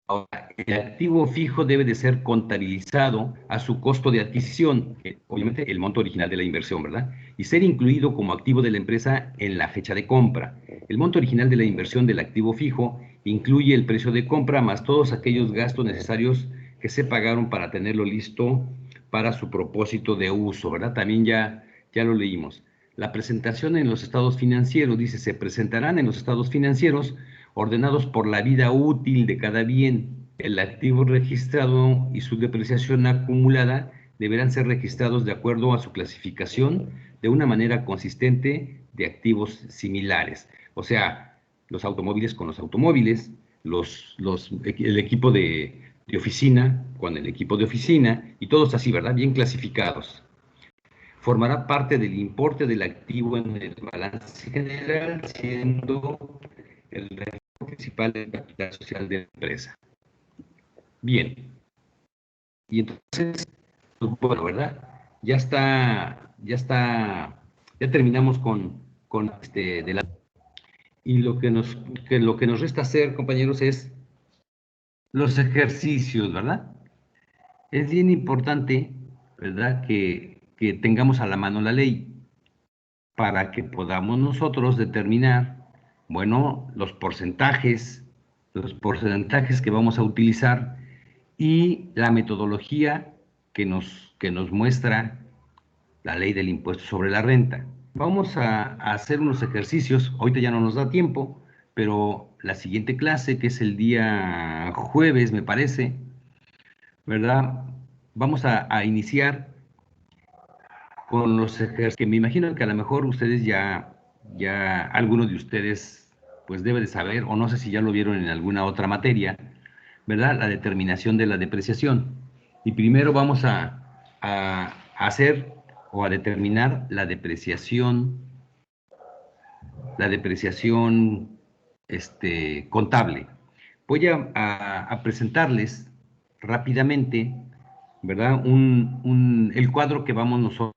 Ahora, el activo fijo debe de ser contabilizado a su costo de adquisición, obviamente el monto original de la inversión, ¿verdad? Y ser incluido como activo de la empresa en la fecha de compra. El monto original de la inversión del activo fijo incluye el precio de compra más todos aquellos gastos necesarios que se pagaron para tenerlo listo para su propósito de uso, ¿verdad? También ya lo leímos. La presentación en los estados financieros, dice, se presentarán en los estados financieros ordenados por la vida útil de cada bien. El activo registrado y su depreciación acumulada deberán ser registrados de acuerdo a su clasificación de una manera consistente de activos similares. O sea, los automóviles con los automóviles, el equipo de oficina con el equipo de oficina, y todos así, ¿verdad? Bien clasificados. Formará parte del importe del activo en el balance general, siendo el principal del capital social de la empresa. Bien. Y entonces, pues bueno, ¿verdad? Ya terminamos con y lo que nos resta hacer, compañeros, es los ejercicios, ¿verdad? Es bien importante, ¿verdad?, que tengamos a la mano la ley para que podamos nosotros determinar, bueno, los porcentajes que vamos a utilizar y la metodología que nos muestra la ley del impuesto sobre la renta. Vamos a hacer unos ejercicios, ahorita ya no nos da tiempo, pero la siguiente clase, que es el día jueves, me parece, ¿verdad?, vamos a iniciar con los ejercicios, que me imagino que a lo mejor ustedes ya algunos de ustedes pues debe de saber, o no sé si ya lo vieron en alguna otra materia, ¿verdad? La determinación de la depreciación. Y primero vamos a hacer o a determinar la depreciación contable. Voy a presentarles rápidamente, ¿verdad? El cuadro que vamos nosotros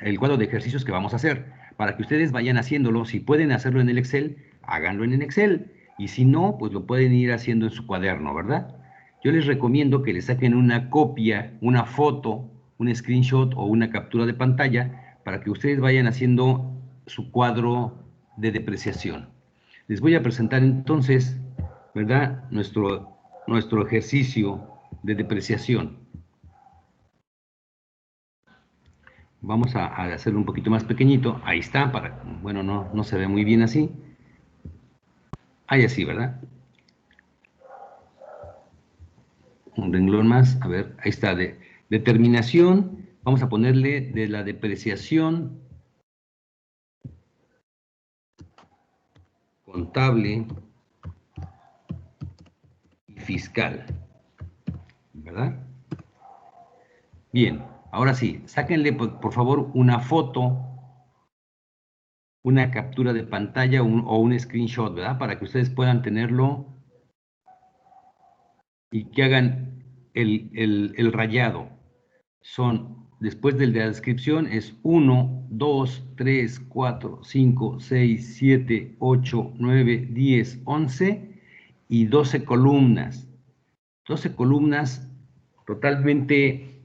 el cuadro de ejercicios que vamos a hacer, para que ustedes vayan haciéndolo. Si pueden hacerlo en el Excel, háganlo en el Excel, y si no, pues lo pueden ir haciendo en su cuaderno, ¿verdad? Yo les recomiendo que le saquen una copia, una foto, un screenshot o una captura de pantalla, para que ustedes vayan haciendo su cuadro de depreciación. Les voy a presentar entonces, ¿verdad? Nuestro ejercicio de depreciación. Vamos a hacerlo un poquito más pequeñito. Ahí está, bueno, no se ve muy bien así. Ahí así, ¿verdad? Un renglón más, a ver, ahí está, de determinación. Vamos a ponerle de la depreciación contable y fiscal, ¿verdad? Bien, ahora sí, sáquenle por favor una foto, una captura de pantalla o un screenshot, ¿verdad? Para que ustedes puedan tenerlo y que hagan el rayado. Después de la descripción, es 1, 2, 3, 4, 5, 6, 7, 8, 9, 10, 11 y 12 columnas. 12 columnas totalmente,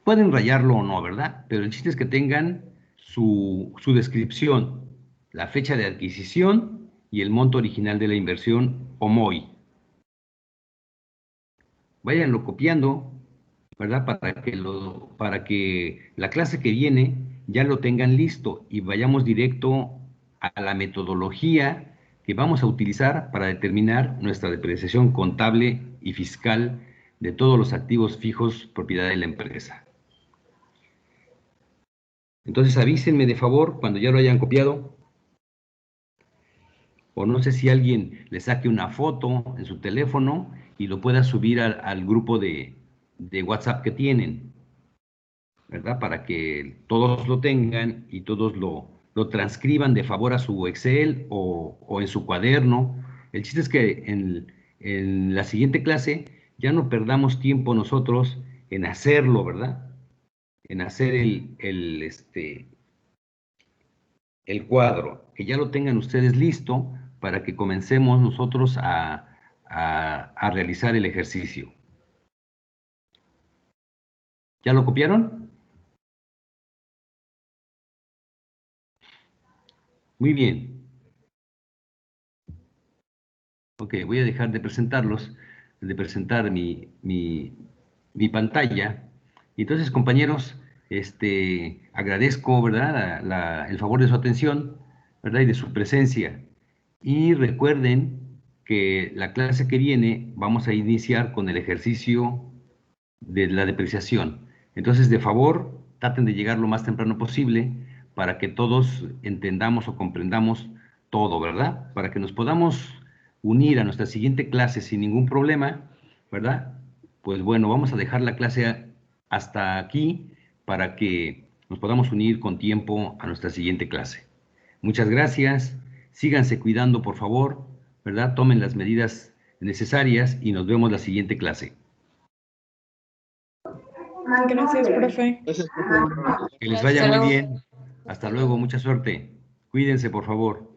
pueden rayarlo o no, ¿verdad? Pero el chiste es que tengan su descripción, la fecha de adquisición y el monto original de la inversión o MOI. Váyanlo copiando, ¿verdad? Para que la clase que viene ya lo tengan listo y vayamos directo a la metodología que vamos a utilizar para determinar nuestra depreciación contable y fiscal de todos los activos fijos propiedad de la empresa. Entonces avísenme de favor cuando ya lo hayan copiado, o no sé si alguien le saque una foto en su teléfono y lo pueda subir al grupo de WhatsApp que tienen, ¿verdad? Para que todos lo tengan y todos lo transcriban de favor a su Excel o en su cuaderno. El chiste es que en la siguiente clase ya no perdamos tiempo nosotros en hacerlo, ¿verdad? En hacer el cuadro, que ya lo tengan ustedes listo para que comencemos nosotros a realizar el ejercicio. ¿Ya lo copiaron? Muy bien. Ok, voy a dejar de presentarlos, de presentar mi pantalla. Entonces, compañeros, agradezco, ¿verdad?, el favor de su atención, ¿verdad?, y de su presencia. Y recuerden que la clase que viene vamos a iniciar con el ejercicio de la depreciación. Entonces, de favor, traten de llegar lo más temprano posible para que todos entendamos o comprendamos todo, ¿verdad? Para que nos podamos unir a nuestra siguiente clase sin ningún problema, ¿verdad? Pues bueno, vamos a dejar la clase hasta aquí para que nos podamos unir con tiempo a nuestra siguiente clase. Muchas gracias, síganse cuidando, por favor, ¿verdad? Tomen las medidas necesarias y nos vemos la siguiente clase.
Gracias, profe.
Gracias, profe.
Que les vaya muy bien. Hasta luego, mucha suerte. Cuídense, por favor.